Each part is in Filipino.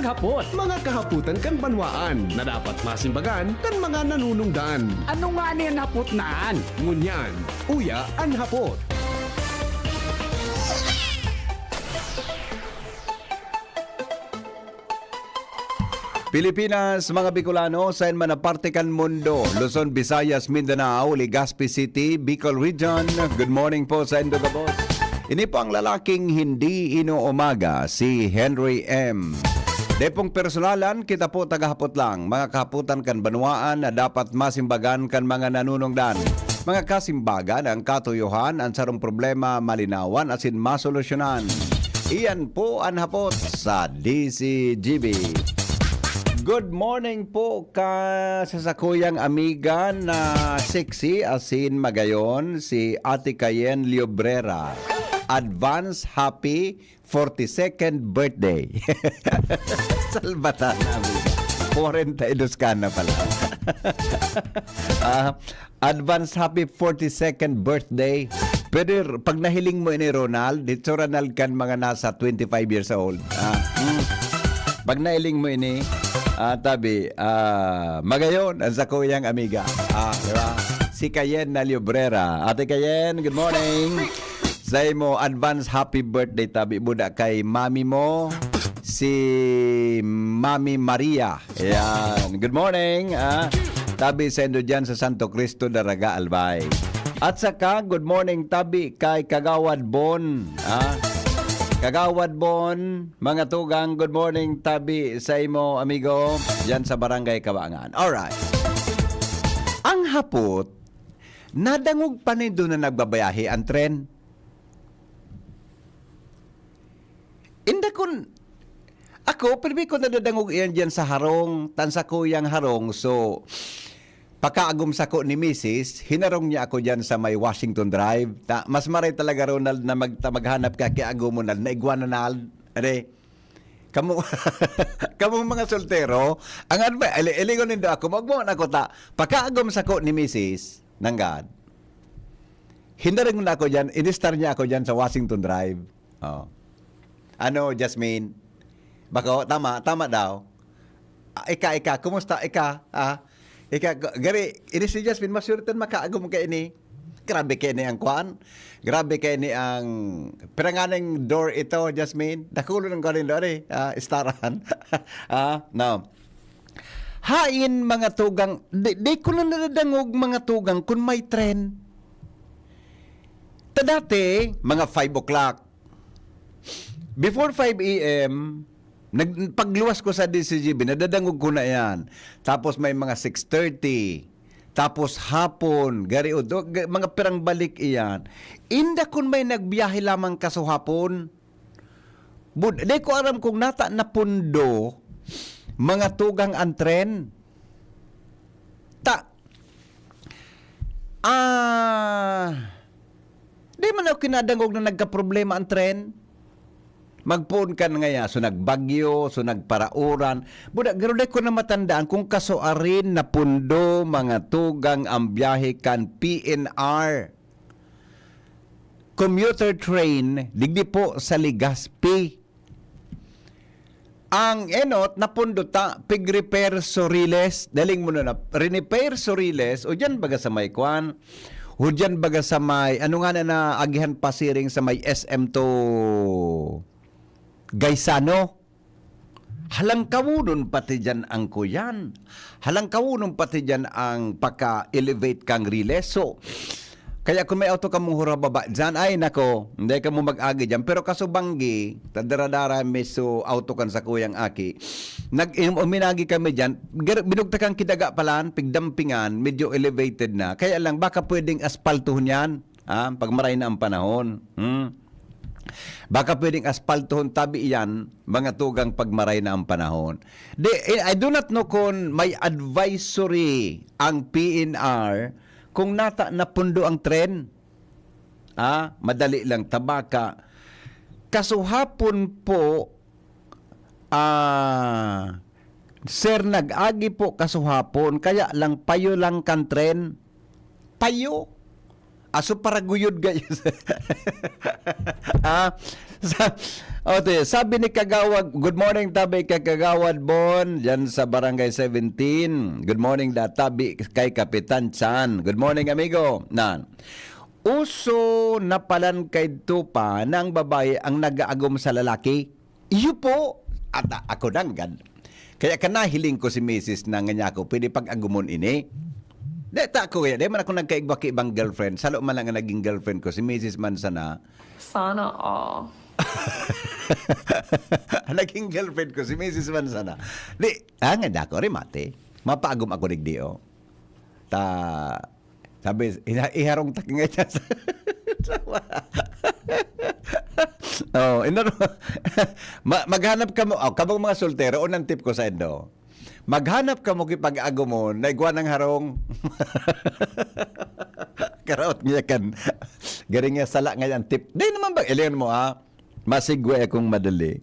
Taghapot. Mga kahaputan kan banwaan na dapat masimbagan kan mga nanunungdan. Ano nga niyan hapot naan? Ngunyan, uya an hapot. Pilipinas, mga Bicolano, sa man parte kan mundo, Luzon, Visayas, Mindanao, Legazpi City, Bicol Region. Good morning po sa Indo Boss. Ini po ang lalaking hindi inuumaga, si Henry M. Depong personalan, kita po tagahapot lang. Mga kahaputan kan banwaan na dapat masimbagan kan mga nanunungdan. Mga kasimbagan ang katuyuhan, ang sarong problema malinawan asin masolusyonan. Iyan po ang hapot sa DCGB. Good morning po ka sa sakuyang amiga na sexy asin magayon, si Ate Cayen Liobrera. Advance happy 42nd birthday. Salbatan amiga. 42 ka na pala. Advance happy 42nd birthday. Pero pag nahiling mo ni Ronald, dito Ronald kan mga nasa 25 years old. Pag nahiling mo ini, tabi, magayon ang sakuyang amiga. Diba? Si Cayen na Liobrera. Ate Cayen, good morning. Say mo, advance happy birthday tabi buda kay mami mo, si Mami Maria. Ayan. Good morning. Tabi sendo dyan sa Santo Cristo Daraga Albay. At saka, good morning tabi kay Kagawad Bon. Kagawad Bon, mga tugang, good morning tabi sa imo amigo dyan sa Barangay Kabangan. Alright. Ang hapot, nadangog pa nindo na nagbabayahe ang tren. Inda kun ako, perbi ko nadadangog iyan dyan sa harong, tansa ko yang harong, so pakaagom sa ko ni Mrs., hinarong niya ako dyan sa may Washington Drive. Mas maray talaga, Ronald, na maghanap ka kay agom mo na iguana na, kamu mga soltero, ang advice, iligon nindo ako, magmo na ako pakaagom sa ko ni Mrs., nanggad. Hinarong na ako dyan, inistar niya ako dyan sa Washington Drive. Oh. Ano, Jasmine? Bako, tama daw. Ika, kumusta? Ika, gari, ini si Jasmine, masurtan makaagom ka ini. Grabe ka ini ang kwan. Grabe ka ini ang piranganeng door ito, Jasmine. Nakulo ng kanin door istaran. No. Hain mga tugang, di ko na nadadangog mga tugang kung may tren. Dati, mga 5 o'clock. Before 5 a.m., pagluwas ko sa DCGB, nadadangog ko na yan. Tapos may mga 6:30. Tapos hapon, mga perang balik iyan. Inda kung may nagbiyahe lamang kaso hapon. Di ko aram kung nata na pundo, mga tugang ang tren. Di man ako kinadangog na nagka-problema ang tren. Magpuon ka na ngaya, so nagbagyo, so nagparauran. Buda, gano'n ko na matandaan kung kasuarin na pundo mga tugang ang biyahe kan PNR. Commuter train, digdi po sa Legazpi. Ang enot na pundo pig repair Soriles, daling mo na repair Soriles, o dyan baga sa may kwan, o dyan baga sa may, ano nga na agihan pasiring sa may SM to Gaisano. Halang kawunon pati dyan ang kuyan. Halang kawunon pati dyan ang paka-elevate kang riles. So, kaya kung may auto ka mong hurababa dyan, ay nako, hindi ka mo mag-agi dyan. Pero kasubanggi, tadaradara meso auto kan sa kuyang aki. Uminagi kami dyan, binugta kang kidaga palan, pigdampingan, medyo elevated na. Kaya lang, baka pwedeng aspaltuhon yan, pag maray na ang panahon. Baka pwedeng aspaltohon tabi yan, mga tugang pagmaray na ang panahon. I do not know kung may advisory ang PNR kung nata na pundo ang tren. Madali lang tabaka. Kasuhapon po, sir, nag-agi po kasuhapon, kaya lang payo lang kan tren. Payo? Aso para guyod guys. Okay, sabi ni Kagawad, good morning tabi kay Kagawad Bon, dyan sa Barangay 17. Good morning da tabi kay Kapitan Chan. Good morning amigo. Nan. Uso na palan kay tupa ng babae ang nag-aagom sa lalaki. Iyo po. At ako danggad. Kaya kanahiling ko si Mrs. na nga ko, pwede pag-agumon ini. Deta ako kaya, di man ako nagkaibang girlfriend. Salo man lang ang naging girlfriend ko, si Mrs. Mansana. Sana all. Naging girlfriend ko si Mrs. Mansana. Di, nga ako, rimate. Mapaagom ako digdio. Sabi, iharong tak nga siya sa... Oh, maghanap ka mo, kabang mga soltero, unang tip ko sa endo. Maghanap ka mo kipag-ago mo, naigwa ng harong. Karaot niya kan. Garing niya sala nga yan tip. Di naman ba, ilan mo masigwe akong madali.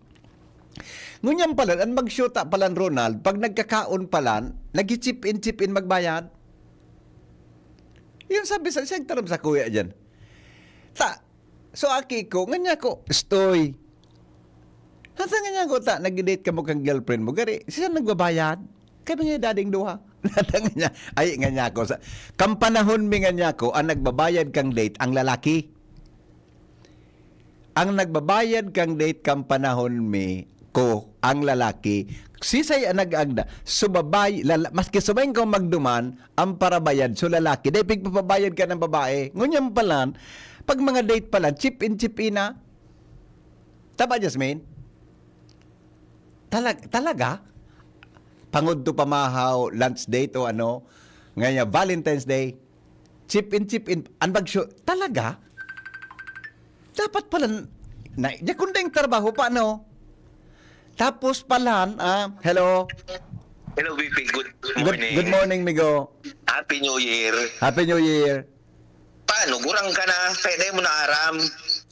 Ngunyan pala, ang mag-shoota palan Ronald, pag nagkakaon palan, nag-chip in magbayad. Yung sabi sa siyang taram sa kuya dyan. So aki ko, nganya ko, stoy. Hasa nganya ko, nag-date ka mo kang girlfriend mo, gari, siya nagbabayad. Kaya nga dading duha. Nganya, ay nganya ko, kampanahon mi nganya ko, ang nagbabayad kang date, ang lalaki. Ang nagbabayad kang date, kampanahon mi ko, ang lalaki. Sisay ang nag-agda, subabay, maski sumayin kang magduman, ang parabayad, so lalaki, dahil pigpapabayad ka ng babae. Ngunyan palan, pag mga date pala, chip in na. Tama, Jasmine? Talaga? Pangod to pamahaw, lunch date o ano, ngayon, Valentine's Day, chip in, anbag show, talaga? Dapat pala, kung yung trabaho, paano? Tapos palan, hello? Hello, VP. Good morning. Good morning, Migo. Happy New Year. Happy New Year. Paano? Gurang ka na. Pwede mo na aram.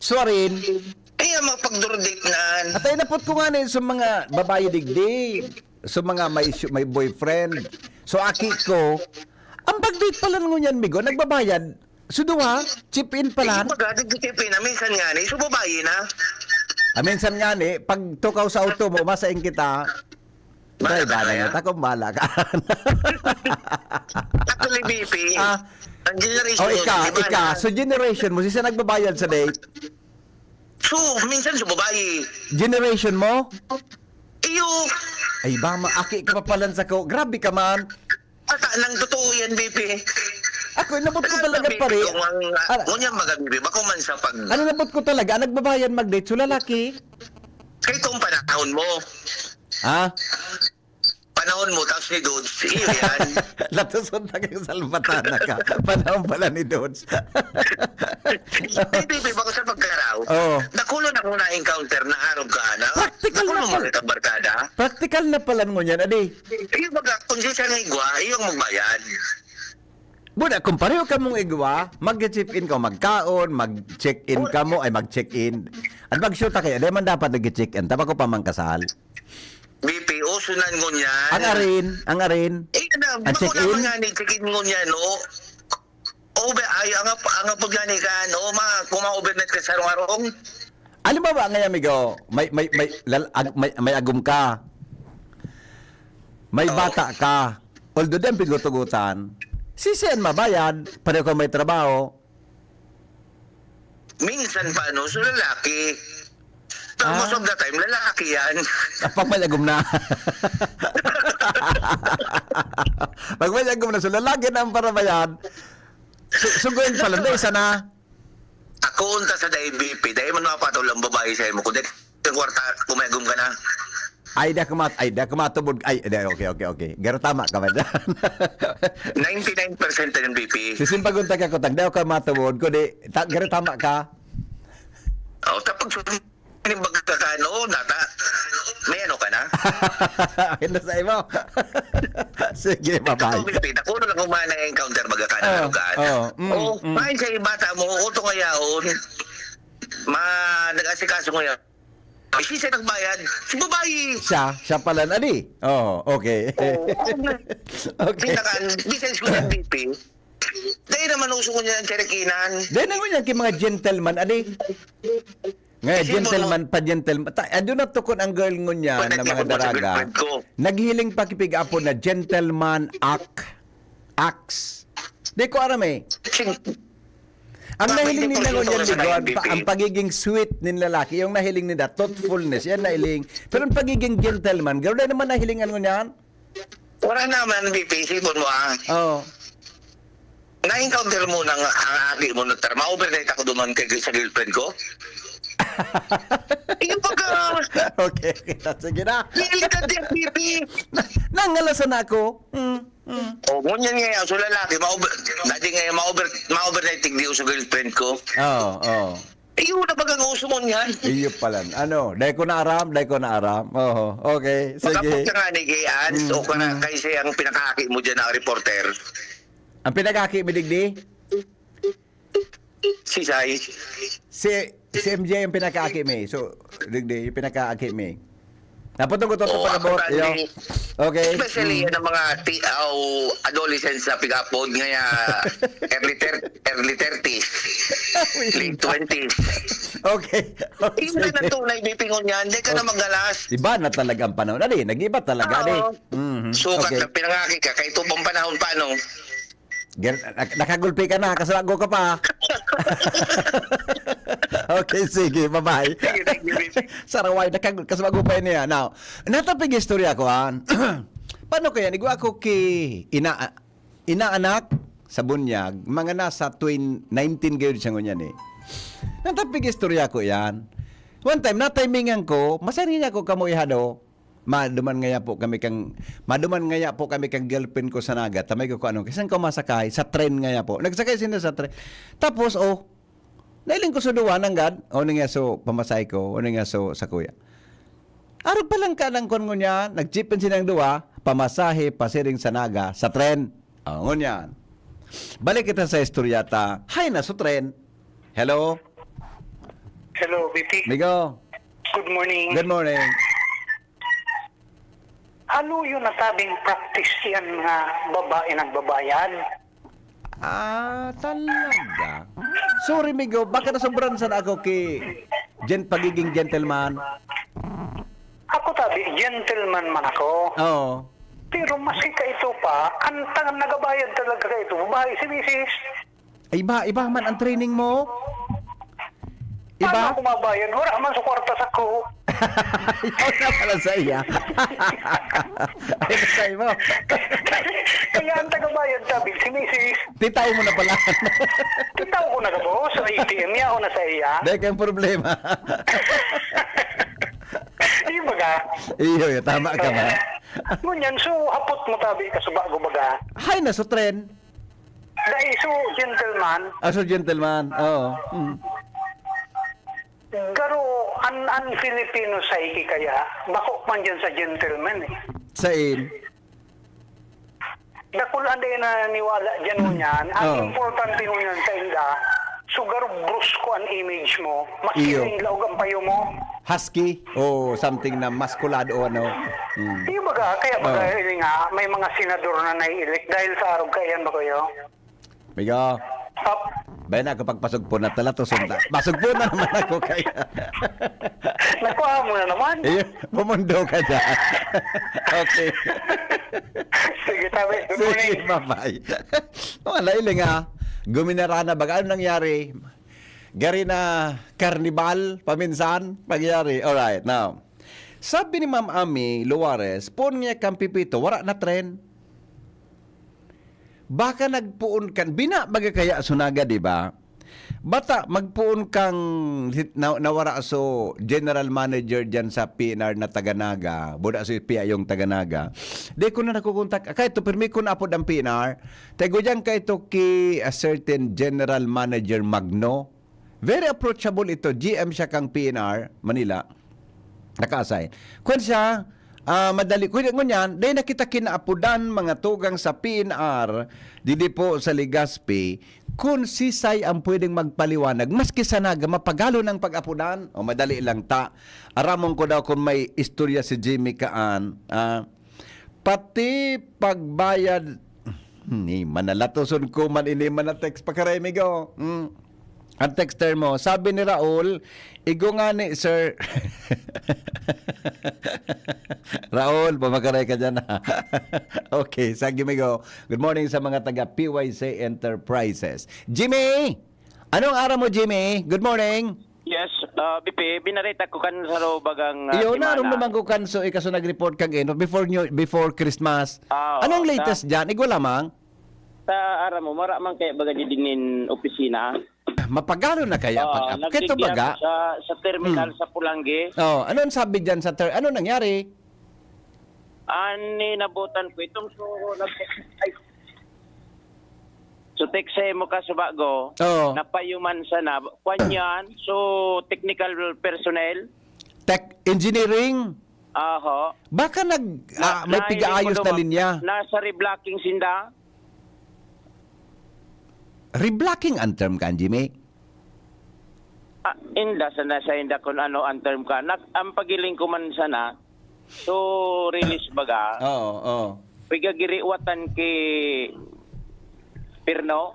Sorin. Ay, mapagdurdate na. At ay napot ko nga sa mga babae digdi. Sa mga may boyfriend. So aki ko, ang pag-date pala ngunyan, Migo, nagbabayad. Suduha, chip in pala. Ay, magkakagitipin na. Minsan nga na. Subabayi na. Minsan nga ni, pag tukaw sa auto mo, masaing kita. Bala Ay, ka bala kaya? nga, takong bala ka. Actually, VP, ang generation Oh, mo, di ba ika. na? So, generation mo, sisa nagbabayad sa date? So, minsan subabayi. Generation mo? Iyo, Ay, ba, aki ka pa palan sa ko. Grabe ka man. ata nang totoo yan, VP. Ako, nabot ko talaga pare. Ngunyan mga VP, bako man sa pag... Ano nabot ko talaga? Nagbabayad mag-date, so lalaki. Kaya itong panahon mo. Ha? Panahon mo, tapos ni Dudes, iyo yan. Latuson na kayong salbatana ka. Panahon pala ni Dodge. Ay, baby, bako sa pagkaraw. Oo. Nakulo na kung na-encounter na araw ka na. Practical Nakulo na mo pala. rin ang barkada. Practical na pala ngunyan, adi. Iyo baga, kung siya nga igwa, iyong magbayad. Buda, kung pareho ka mong igwa, mag-chip-in ka, magkaon, mag-check-in ka mo, ay mag-check-in. At mag-shoot ka kaya, di man dapat nag-check-in. Tama ko pa mang kasal. BP, usunan mo niyan. Ang arin. Eh, na, Ang bako check-in? naman nga ni, check-in mo niyan, no? Ay, ang pagani ka, no? Kung ma-overnight ka sa arong-arong. Alam mo ba ngayon, amigo, may agum ka. May Oo. bata ka. Although din pigutugutan. Sisiyan mabayad, pareho ka may trabaho. Minsan pa, no? So, lalaki. Pero most of the time, lalaki yan. Pag may agum na. Pag may agum na, so lalaki na ang parabayad. Suguin pala, na isa na. Ako unta sa DBP, dahil mo napatulang babae sa mo. Kung dahil kwarta, kumagum ka na. Ay, da kumatubod. Ay, okay. Garo tama ka ba dyan? 99% ng BP. Sisimpagunta ka ko, tagdaw ka matubod. Kundi, garo tama ka. O, tapos sinibag ka ka, no, nata, may ano ka na? Ano sa imo? Sige, bye-bye. Ito, BP, nakuno lang kung na-encounter baga ka na Oo, lugar. oo, Mahin sa ibata mo, uto ngayon, nag-asikaso ngayon. Ay, siya nagbayad, si babae. Siya pala na di. Oh, okay. Okay. Business ko ng BP. Dahil naman uso ko niya ng Cherekinan. Dahil na ngunyan kay mga gentleman, adi. Ngayon, Kasi gentleman pa gentleman. Ando na tukon ang girl ngun niya Pwede na mga ako sa daraga. girlfriend ko. Naghiling pa kipig-apo na gentleman acts. Di ko aram eh. Ang Bakit nahiling hindi nila porsyento ngunyan, na sa Ligon, MVP? ang pagiging sweet ng lalaki, yung nahiling nila, thoughtfulness, yan nahiling. Pero ang pagiging gentleman, girl, na naman nahilingan ngunyan. Wala naman, BP. Sipon mo Oo. Na-encounter mo ng ang aki mo na terma. Overnight ako duman sa girlfriend ko. Yung pagka... Okay, sige na. Hilig ka din, BP. Nangalasan ako. O, ngunyan ngayon, so lalaki, dati ngayon, ma-overnight tigdi ko sa girlfriend ko. Oo. Iyo na bagang uso mo niyan. Iyo pala. Ano? Dahil ko na aram. Oo. Okay. Magkapot Sige. ka nga ni Kay Ans, o ka na kasi ang pinakaki mo dyan na reporter. Ang pinagkaki midigdi? Si Sai. Si MJ yung pinagkaki mi. So, digdi, yung pinagkaki mi. Naputong ko to Oo, pa ako na tani. Okay. Especially yan ang mga adolescents na pigapod ngaya early 30s, late 20s. Okay. Yung na tunay bipingon yan, hindi ka na magalas. Iba na talaga ang panahon. Adi, nag-iba talaga. Adi. Sukat Okay. na pinangaki ka, kahit itong panahon pa, no? Nakagulpi ka na, kasalago ka pa. Okay, sige, bye-bye. Sige, thank you, baby. Saraway, kasalago pa niya. Now, natapig istorya ko, paano kaya, nigo ako inaanak sa bunyag, mga nasa 19 gayon siya ngunyan eh. Natapig istorya ko yan. One time, natimingan ko, masarin niya ko kamoy hado, maduman ngaya po kami kang girlfriend ko sa Naga. Tamay ko ano, kasi ko masakay sa tren ngaya po. Nagsakay sila sa tren. Tapos nailing ko sa duwan gad. Nga so pamasay ko, nga so sa kuya. Araw pa lang ka ng kon niya, nagjeepin silang duwa, pamasahe pasiring sa Naga sa tren. Ngunyan. Balik kita sa istoryata. Hay na sa tren. Hello. Hello, BP. Migo. Good morning. Good morning. Ano yung nasabing practice yan nga babae nagbabayan? Talaga. Sorry, Migo. Baka nasobran sa ako pagiging gentleman. Ako tabi, gentleman man ako. Oo. Pero maski ka ito pa, antang nagabayad talaga ka ito. Babae si Mrs. Iba man ang training mo. Paano Iba? ako mabayad? Wala man sa kwartas ako. Ikaw na pala sa iya. Ay, nasay mo. Kaya ang tagabayad tabi si Mrs. Titaw mo na pala. Titaw ko na ka po sa ATM niya ako na sa iya. Dahil kang problema. Di ba ka? Iyo, tama ka ba? Ngunyan, so hapot mo tabi ka sa bago baga. Hay na, so tren. Dahil so gentleman, So gentleman. Oo. garo an Filipino psyche kaya bako man dyan sa gentleman eh. Sain. Dakulan din na niwala dyan mo niyan. Ang Oo. importante mo yan sa inda, sugar brusko ang image mo. Mas Iyo. laog ang payo mo. Husky. O something na maskulado o ano. Di ba ka? Kaya ba nga, may mga senador na nai-elect dahil sa araw kayan ba kayo? Migo. Up. Bayan ako pagpasugpo na tala to sunda. Pasugpo na naman ako kaya. Nakuha mo na naman. Bumundo ka dyan. Okay. Sige, tabi. Good Sige, morning. bye-bye. Wala iling ha. Guminarana baga. Ano nangyari? Gari na karnibal, paminsan, pagyari. Alright, now. Sabi ni Ma'am Ami Luares, pon niya kang pipito, wala na tren. Baka nagpuon kan, baga kaya sunaga, di ba? Bata, magpuon kang nawara so general manager dyan sa PNR na Taganaga, buda so PIA yung Taganaga. Di ko na nakukontak, kahit to permi ko na apod ang PNR, tago dyan kahit to ki a certain general manager Magno. Very approachable ito, GM siya kang PNR, Manila, naka-assign. Kung siya, madali ko ngunyan, dahil nakita kinaapudan mga tugang sa PNR, dili po sa Legazpi, kung sisay ang pwedeng magpaliwanag, maski sa Naga, mapagalo ng pag-apudan, o madali lang ta. Aramon ko daw kung may istorya si Jimmy Kaan, pati pagbayad, ni manalatoson ko man ini manatext pa karemigo. Ang texter mo, sabi ni Raul, igo nga ni sir. Raul, pamakaray ka dyan. Okay, sige migo. Good morning sa mga taga PYC Enterprises. Jimmy! Anong araw mo, Jimmy? Good morning. Yes, BP, binarita ko kan sa bagang Iyo na naman ko kanso ikaso nag-report kag ino before Christmas. Anong latest diyan? Igo lamang. Sa ara mo, mara man kay baga dinin opisina. Mapagano na kaya pag kito baga? Sa terminal sa Pulangi. Oh, ano ang sabi diyan sa ano nangyari? Ani nabutan ko itong so tekse mo ka sa bago. Oo. Napayuman sana kwanyan. So technical personnel. Tech engineering. Aho. Baka may pigaayos na linya. Nasa reblocking sinda. Reblocking ang term kan, Jimmy? Inda sana sa inda kung ano ang term ka. Ang pagiling ko man sana. So release baga. Oo. Pigagiriwatan kay Pirno.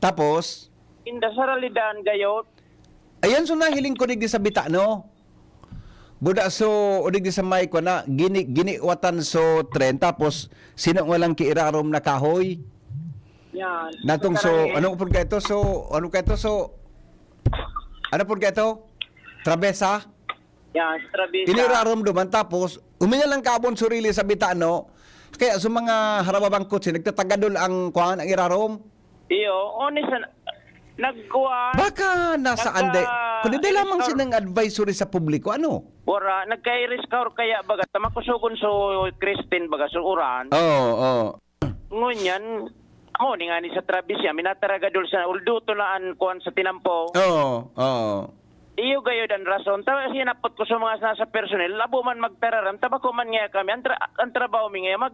Tapos, Inda sa ralidan gayot. ayan so nahiling ko digdi sa bita, no? Buda so, o digdi sa mic ko na, giniwatan so tren, tapos sinong walang kiirarom na kahoy. Yan. Natong so, ano po kayo so, ano po kayo? Trabesa? Yan, Strabisa. Inirarom duman, tapos, uminya lang kabon surili sa bita, no? Kaya sa mga harababang kutsi, nagtatagadol ang kuhaan ang irarom. Iyo, honest nagkuha. Baka nasa ande. Kundi di lamang sinang advisory sa publiko, ano? Wara, nagka-iris ka or kaya baga, tamakusugon so Christine baga, so uran. Oo. Ngunyan, mo ni nga ni sa Trabisa, minataragadol sa ulduto na an kuhan sa tinampo. Oo. Iyo gayo dan rason. Tawa sinapot ko sa mga nasa personnel, labo man magtararam, tabako man nga kami. Ang trabaho mi nga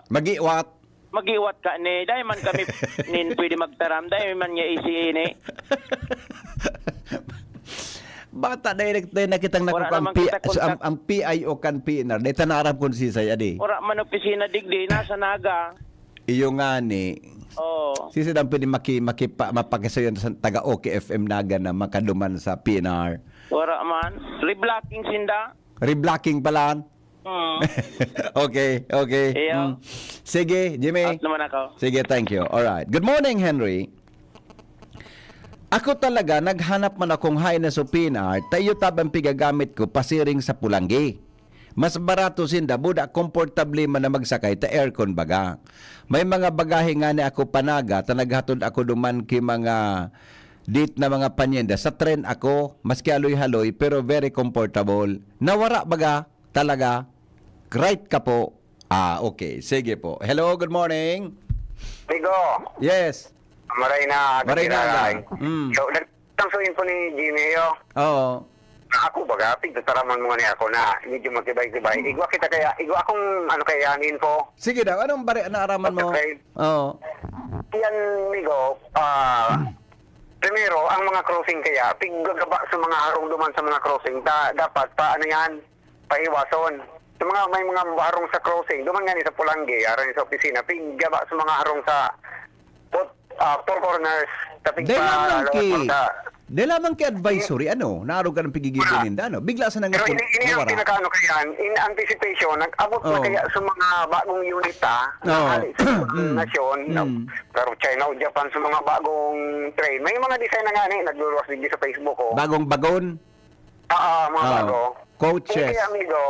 Mag-iwat. mag-iwat ka ni dahil man kami nin pwede magtaram dahil man niya isi ini. Bata direct na kitang Wala nakuha namang kita kontak. ang PIO kan PNR. Dahil tanarap ko si saya di. Ora man opisina digdi nasa naga. Iyo nga ni. Oh. Sisi dan pwede mapakisayon sa taga OKFM naga na makaduman sa PNR. Ora man reblocking sinda. Reblocking pala. Okay. Iyo. Sige, Jimmy. At naman ako. Sige, thank you. Alright. Good morning, Henry. Ako talaga, naghanap man akong high na PNR, tayo tabang pigagamit ko pasiring sa Pulangi. Mas barato sinda, buda komportable man na magsakay, ta aircon baga. May mga bagahe nga ni ako panaga, ta naghatod ako duman ki mga date na mga panyenda. Sa tren ako, maski aloy-haloy, pero very comfortable. Nawara baga, talaga, right ka po. Okay. Sige po. Hello, good morning. Bigo, Yes. maray na. Maray na. So, nagtangsuin po ni Jimmy, yo. Oo. Ako baga, pigtataraman mo ni ako na medyo magkibay-kibay. Igwa akong kayanin po. Sige daw, anong bari na araman mo? Okay. Oo. Yan, Migo, primero, ang mga crossing kaya, piggagaba sa mga harong duman sa mga crossing, dapat paiwason. Sa may mga harong sa crossing, duman nga ni sa Pulangi, aron sa opisina, piggaba sa mga harong sa four corners, Di lamang ki advisory, naarog ka ng pigigilin ano? Bigla sa Pero ini ang nawara. pinakaano kaya, in anticipation, nag-abot na kaya sa mga bagong unit na hali sa nasyon, pero China o Japan sa mga bagong train. May mga design na nga nagluluwas din sa Facebook ko. Bagong bagon? Mga bago. Coaches. Kaya amigo,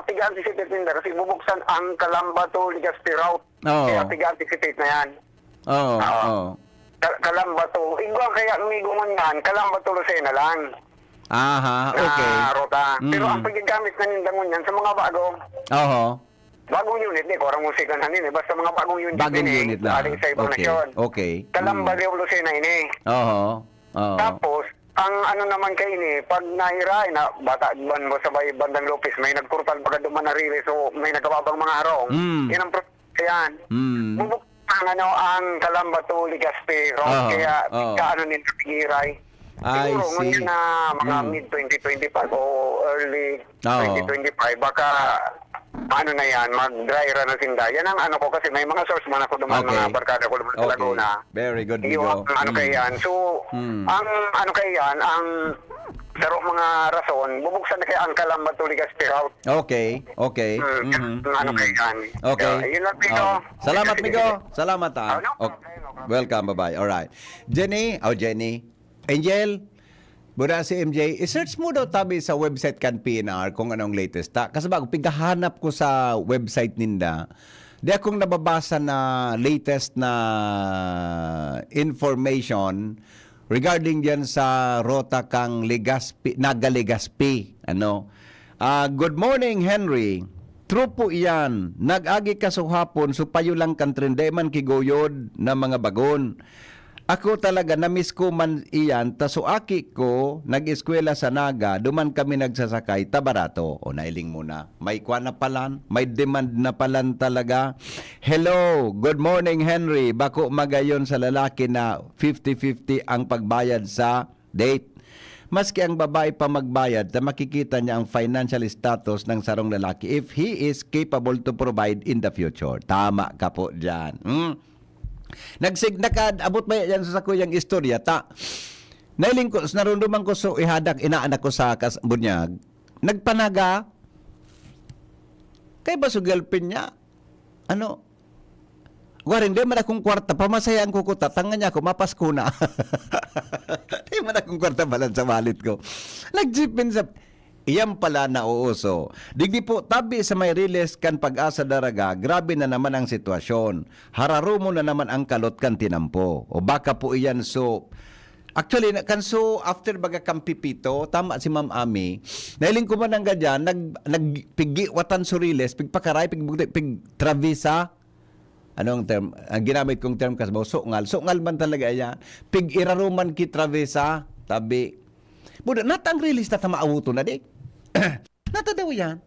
piga-anticipate din kasi bubuksan ang Calamba to Legazpi route. Kaya piga-anticipate na yan. Oo. Calamba to, kaya amigo man yan, Calamba to Lucena lang. Aha, okay. Na ruta. Pero ang paggagamit na nindangon yan sa mga bagong unit, kurang musika na nini, basta mga bagong unit. Bagong unit na. Aling sa ibang nasyon. Okay. Calamba de Lucena ini. Oo. Tapos, ang naman kayo ni, pag nairay na bata ban mo sa bandang Lopez, may nagkurtal baga duman na rili, so may nagkababang mga harong. Yan ang problema yan. Bubuk ang Calamba to Legazpi road, kaya kaano nila pigiray. Siguro ngunyan na mga mid-2025 o early 2025, baka ano na yan, mag-dry run na sinda. Yan ang ano ko kasi may mga source man ako duman, Okay. mga barkada ko duman sa Okay. Laguna. Very good, Migo. Yung ano kaya yan. So, ang ano kaya yan, ang pero mga rason, bubuksan na kaya ang Calamba to Legazpi route. Okay, okay. Ano kaya yan. Okay. Yun lang, Migo. Oh. Salamat, Migo. Salamat, ah. No Okay. problem, no problem. Welcome, bye-bye. Alright. Jenny, Angel, Buda si MJ, i-search mo daw tabi sa website kan PNR kung anong latest ta. Kasi bago, pigahanap ko sa website ninda, di akong nababasa na latest na information regarding dyan sa rota kang Legazpi, Naga Legazpi. Ano? Good morning, Henry. True po iyan. Nag-agi ka sa hapon, supayo lang kan trendeman kigoyod na mga bagon. Ako talaga, na-miss ko man iyan, taso aki ko, nag-eskwela sa Naga, duman kami nagsasakay, tabarato. O, nailing muna. May kwa na palan, may demand na palan talaga. Hello, good morning Henry. Bako magayon sa lalaki na 50-50 ang pagbayad sa date. Maski ang babae pa magbayad, na makikita niya ang financial status ng sarong lalaki if he is capable to provide in the future. Tama ka po dyan. Nakadabot ba yan sa kuyang istorya ta nailing ko narunduman ko so ihadak inaanak ko sa bunyag nagpanaga kay ba so girlfriend niya ano waring di man akong kwarta pamasayaan ko tangan niya ako mapasko na di man akong kwarta balan sa wallet ko nagjipin sa iyan pala na uuso. Digdi po, tabi sa may riles kan Pag-asa Daraga, grabe na naman ang sitwasyon. Hararo mo na naman ang kalot kan tinampo. O baka po iyan so... Actually, kanso after baga kampipito, tama si Ma'am Ami, nailing ko man ang gadyan, nagpigiwatan sa riles, pigpakaray, pigtravisa, anong term? Ang ginamit kong term kasi sungal. Sungal man talaga yan. Pig-iraruman ki travisa, tabi. Buda, natang release na maawuto na dik. Nata daw yan.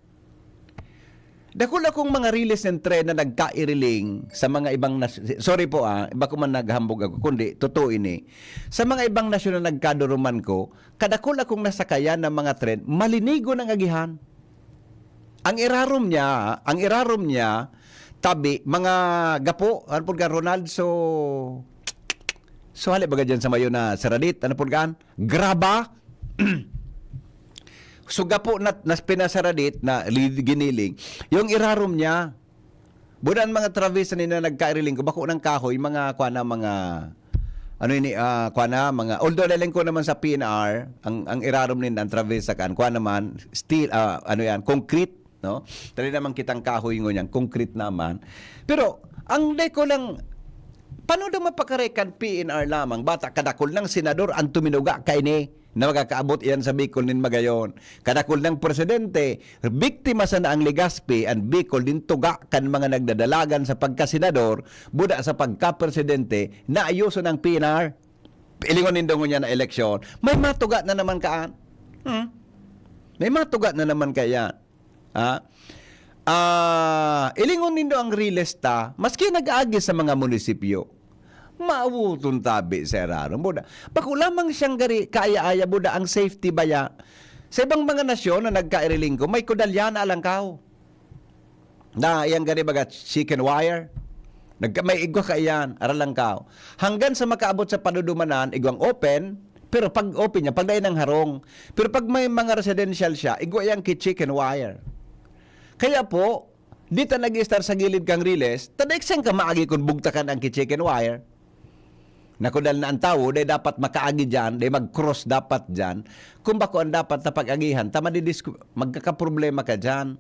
Dakula kong mga release ng tren na nagkairiling sa mga ibang sorry po iba ko man naghambog ako, kundi totoo ini. Sa mga ibang nasyon na nagkaduruman ko, kadakula kong nasakayan ng mga tren, malinigo ng agihan. Ang irarom niya, tabi, mga gapo, ano po ka, Ronald, so hali baga dyan sa mayo na saradit, ano po ka, graba, so gapo na pinasaradit na giniling yung irarom niya budan mga travis na nagkairiling ko bako ng kahoy mga ano ini mga although laling ko naman sa PNR ang irarom nila ang travis kan kuha naman steel ano yan concrete no dali naman kitang kahoy ngon yan concrete naman pero ang deko lang paano daw mapakarekan PNR lamang bata kadakol ng senador ang tuminuga kaini na magkakaabot iyan sa Bicol nin magayon. Kadakol ng presidente, biktima sa na ang Legazpi and Bicol din tuga kan mga nagdadalagan sa pagkasenador, buda sa pagka-presidente, na ayuso ng PNR. Ilingon nindong niya na eleksyon. May matuga na naman kaan. May matuga na naman kaya. Ilingon nindo ang relesta, maski nag-aagi sa mga munisipyo. Maawutong tabi sa eraron. Buda. Bako lamang siyang gari, kaya-aya, buda, ang safety baya. Sa ibang mga nasyon na nagkairiling ko, may kudalyan alang kao. Na iyang gari baga chicken wire. May igwa ka iyan, aralang kao. Hanggang sa makaabot sa padudumanan, igwang open, pero pag open niya, pag dahin ng harong. Pero pag may mga residential siya, igwa iyang ki chicken wire. Kaya po, dito nag-star sa gilid kang riles, tadaiksen ka maagi kung bugtakan ang ki chicken wire. Nakudal na ang tao, day dapat makaagi dyan, day mag-cross dapat dyan. Kung bako ang dapat na pag-agihan, magkakaproblema ka dyan.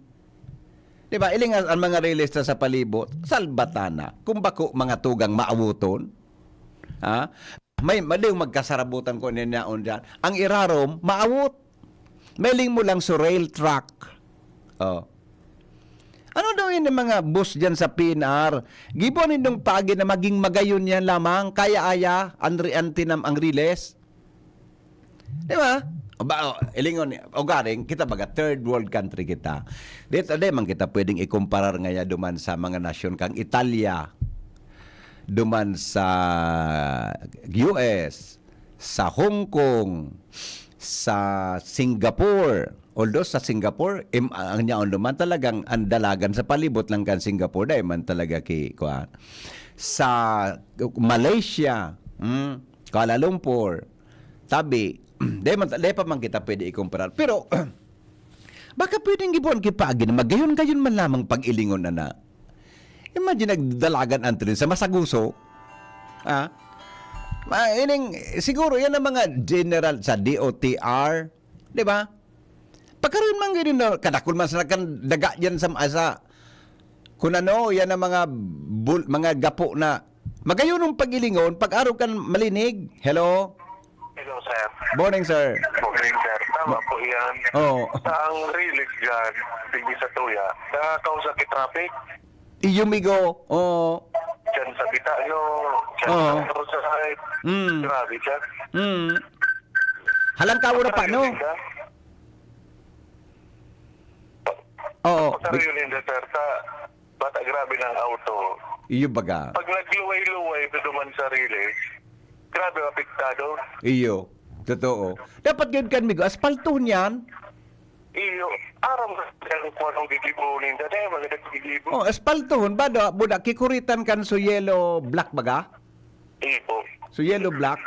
Diba? Iling ang mga realista sa palibot, salbatana. Kung bako mga tugang maawuton, may maliw magkasarabutan ko ninaon dyan. Ang irarom, maawut. Mailing mo lang sa rail track. Ano daw yun ng mga bus dyan sa PNR? Gibon nindong pagi na maging magayon yan lamang, kaya-aya, antinam ang riles. Di ba? Ilingon, garing, kita baga, third world country kita. Dito, man kita pwedeng ikumparar ngaya duman sa mga nasyon kang Italia, duman sa US, sa Hong Kong, sa Singapore, Although sa Singapore, ang niyaon naman talagang ang dalagan sa palibot lang kan Singapore dahil man talaga kuan. Sa Malaysia, Kuala Lumpur, tabi, dahil pa man kita pwede ikumparar. Pero, baka pwedeng gibuan kipagin, magayon-gayon man lamang pag-ilingon na. Imagine nagdalagan Anthony sa Masaguso. Siguro yan ang mga general sa DOTR, di ba? Pagkaroon man ganyan na kadakol man sa daga yan sa asa. Kung ano, yan ang mga gapo na magayon ng pag-ilingon, pag-araw kan malinig. Hello? Hello, sir. Morning, sir. Morning, sir. Tama po yan. Oo. Sa ang release dyan, tigbi sa tuya, nakakausap traffic, Iyumigo. Oo. dyan sa Bitayo, dyan Oo. sa Rosario, grabe dyan. Halang tawo na pa, no? Oo. Pagkariyo Linda, sir, sa bata grabe ng auto. Iyo baga. Pag nagluway-luway ito duman sa release, grabe apektado. Iyo. Totoo. Dapat ganyan kan, migo. Aspaltuhon yan. Iyo, aram ka kung anong gigibo Linda, dahil magandang gigibo. Oh, aspaltuhon ba? Buda, kikuritan kan so yellow black baga? Iyo. So yellow black.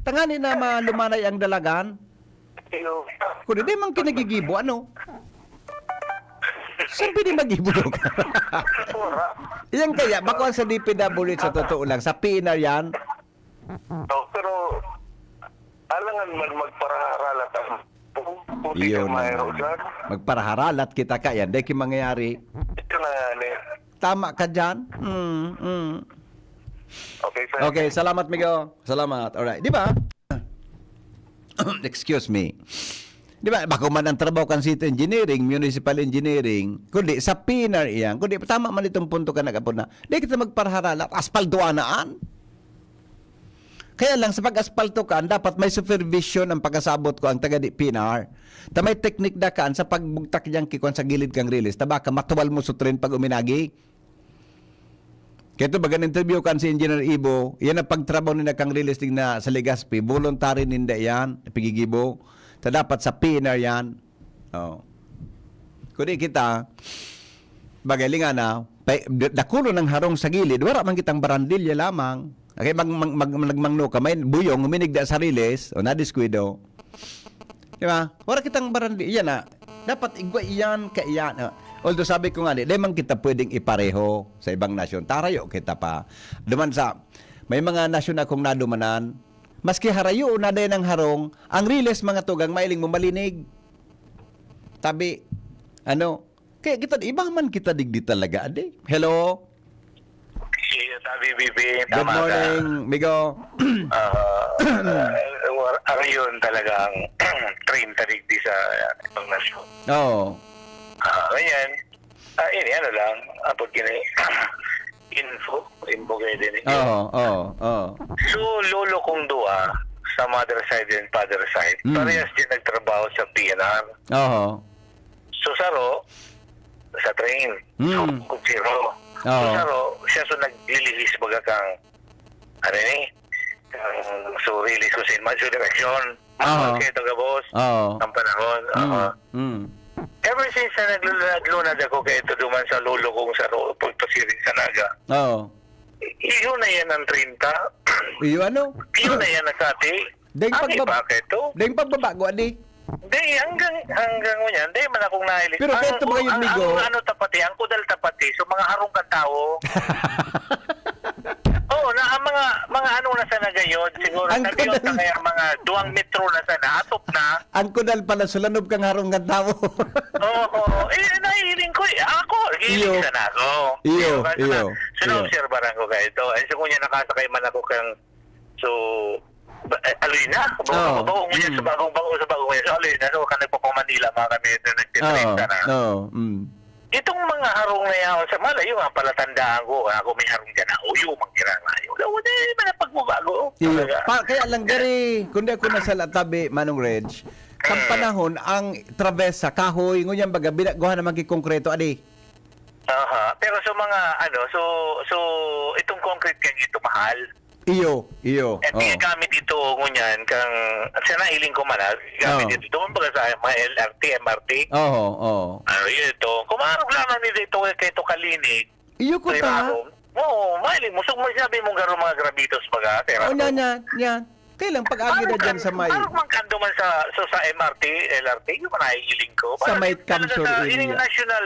Tangani na malumanay ang dalagan. Iyo. Kung hindi man kinagigibo, ano? Saan pwede magibulog? Ora. Yan kaya, bakuan sa DPW sa totoo lang. Sa PNR yan. No, pero alangan man magparaharalat ang puti Iyon ka mayroon dyan. magparaharalat kita ka yan. Dahil mangyayari. Ito na yan eh. Tama ka dyan. Okay, sir. Okay, salamat, Migo. Salamat. Alright. Di ba? Excuse me. Di ba? Bako man ang trabaho kan city engineering, municipal engineering, kundi sa PNR iyan, kundi tama man itong punto ka nagapon na, di kita magparaharalat, aspaltuanaan. Kaya lang, sa pag-aspalto ka, dapat may supervision ang pagkasabot ko ang taga di PNR. Ta may teknik da kaan sa pagbugtak niyang kikon sa gilid kang release, taba ka matuwal mo sutrin pag uminagi. Kaya ito bagan interview kan si Engineer Ibo, yan ang pagtrabaho nila kang release na sa Legazpi, voluntary ninda yan, pigigibo. Ta dapat sa PNR yan. Oh. Kundi kita, bagalingan na, dakulo ng harong sa gilid, wala man kitang barandilya lamang. Okay, magmangno ka, may buyong, uminig da sa riles, o nadiskuido. Di ba? Wala kitang barandilya na, dapat igwa iyan ka iyan. Although sabi ko nga, di man kita pwedeng ipareho sa ibang nasyon. Tarayo kita pa. Duman sa, may mga nasyon akong nadumanan, maski harayo na din ng harong, ang riles mga tugang mailing mo malinig. Tabi, kaya kita, iba man kita digdi talaga, ade. Hello? Iya, tabi, bibi. Good morning, Migo. Arayon talagang 30 degree sa ibang nasyon. Oo. Ngayon, ini ano lang, apod kini info kayo din. Oo. So, lolo kong dua sa mother side and father side, parehas din nagtrabaho sa PNR. Oo. So, Saro, sa train. So, kung zero. So, Saro, siya so naglilihis baga kang, so, release ko sa inman, so, direction. Kayo ito ka, boss. Ang panahon. Ever since na naglunad ako kayo ito duman sa lolo kong Saro, pagpasiring sa Naga. Iyon na yan ang 30. Iyo ano? Iyon na yan ang sati. Deng bakit to? Deng pagbabago, adi. Di, hanggang mo yan. Di man akong nahilig. Pero kaya ito mga yung Migo. Ang ano tapati, ang kudal tapati. So mga harong katao. Oo, na ang mga ano na sana gayon. Siguro Ang sabi yun kudal. na kaya mga 2 metro na sana. Atop na. Ang kudal pala, sulanob kang harong ng tao. Oo. Nahihiling ko. Ako, hihiling sana ako. Iyo. Sino-observaran ko kayo ito. Ay, so kung yan nakasakay man ako kang, so, aloy na. Bagong yan sa bagong yan. So, aloy na. So, kanay po Manila, mga kami ito nagtitrain na. Itong mga harong na yan, sa malayo nga palatandaan ko, ako may harong dyan na, uyo, mangkirang na yun. Wala, hindi man ang pagbabago. Kaya lang, gari, kundi ako nasa latabi, Manong Reg, sa panahon, ang travesa, kahoy, ngunyan baga, binagawa naman kikongkreto, adi. Pero sa mga, so, itong concrete kang ito mahal. Iyo. At gamit ito ngunyan kang sa nailing ko man gamit ito mga sa mga LRT, MRT. Oo. Ano yun ito? Kung maarog lamang nito ito kay ito kalinig. Iyo ko ta. Oo, mailing mo. So, sabi mong garo mga grabitos baga. Yan. Kailang pag-agi na dyan sa may... Parang magkando man sa MRT, LRT, yung naiiling ko. Sa may Kamsur Sa area. national...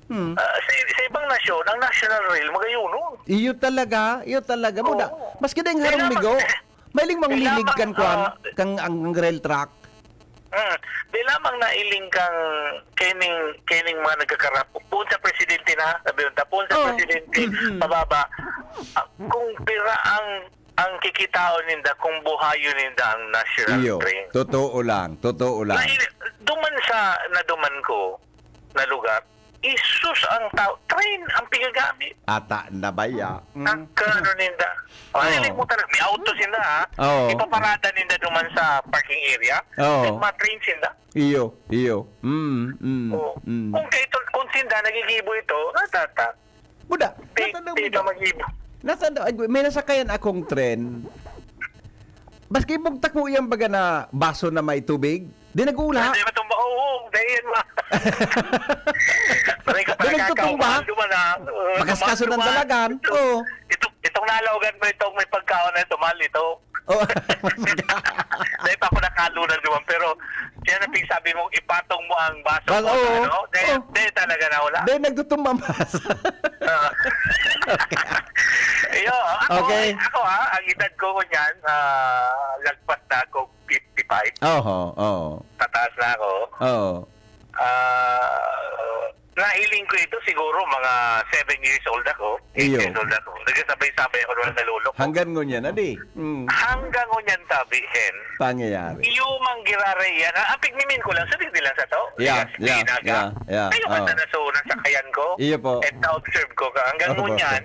sa ibang nasyon, ang national rail, magayuno. Iyo talaga. Muna, maski din harong Kailangan- migo, mailing manglilig kan Kailangan, kang ang rail track. Di lamang nailing kang kening mga nagkakarap. Pun sa presidente na, sabi yun, pun sa presidente, pababa. Kung pira ang kikitaon ninda, kung buhayo ninda ang national Iyo. train. Totoo lang. Duman sa naduman ko na lugar, isus ang tao. Train ang pigagamit. Ata na baya. Ang kano ninda. Ay, mo talaga. May auto sinda ha. Oo. Ipaparada ninda duman sa parking area. Oo. Ma-train sinda. Iyo. Oo. Kung sinda nagigibo ito, natata. Muda. Dito magibo. May nasakayan akong tren. Baski bugtak mo iyang baga na baso na may tubig. Di nag-uula. Hindi matumba. Oo, dayan ma. Di nagtutumba. Makaskaso ng dalagan. Oo. Itong nalawagan mo itong may pagkaon na ito, mahal ito. Oh. Dahil pa ako nakalunan naman, pero siya na sabi mong ipatong mo ang baso mo. Oo. Ano? Dahil talaga na wala. Di nagtutumbambas. Iyo, ako, Okay. ako ang edad ko niyan, lagpas na ako 55. Oo. Tataas na ako. Oo. Nailing ko ito siguro mga 7 years old ako. 8 Iyo. years old ako. Nagsasabay-sabay ako naman nalulok. Hanggang ngunyan na di. Hanggang ngunyan tabihin. Pangyayari. Yung manggirare yan. Ang pigmimin ko lang, sabihin nila sa to. Yeah. Ayaw ka na so, nasakayan ko. Iyo po. At na-observe ko ka. Hanggang Opo. ngunyan,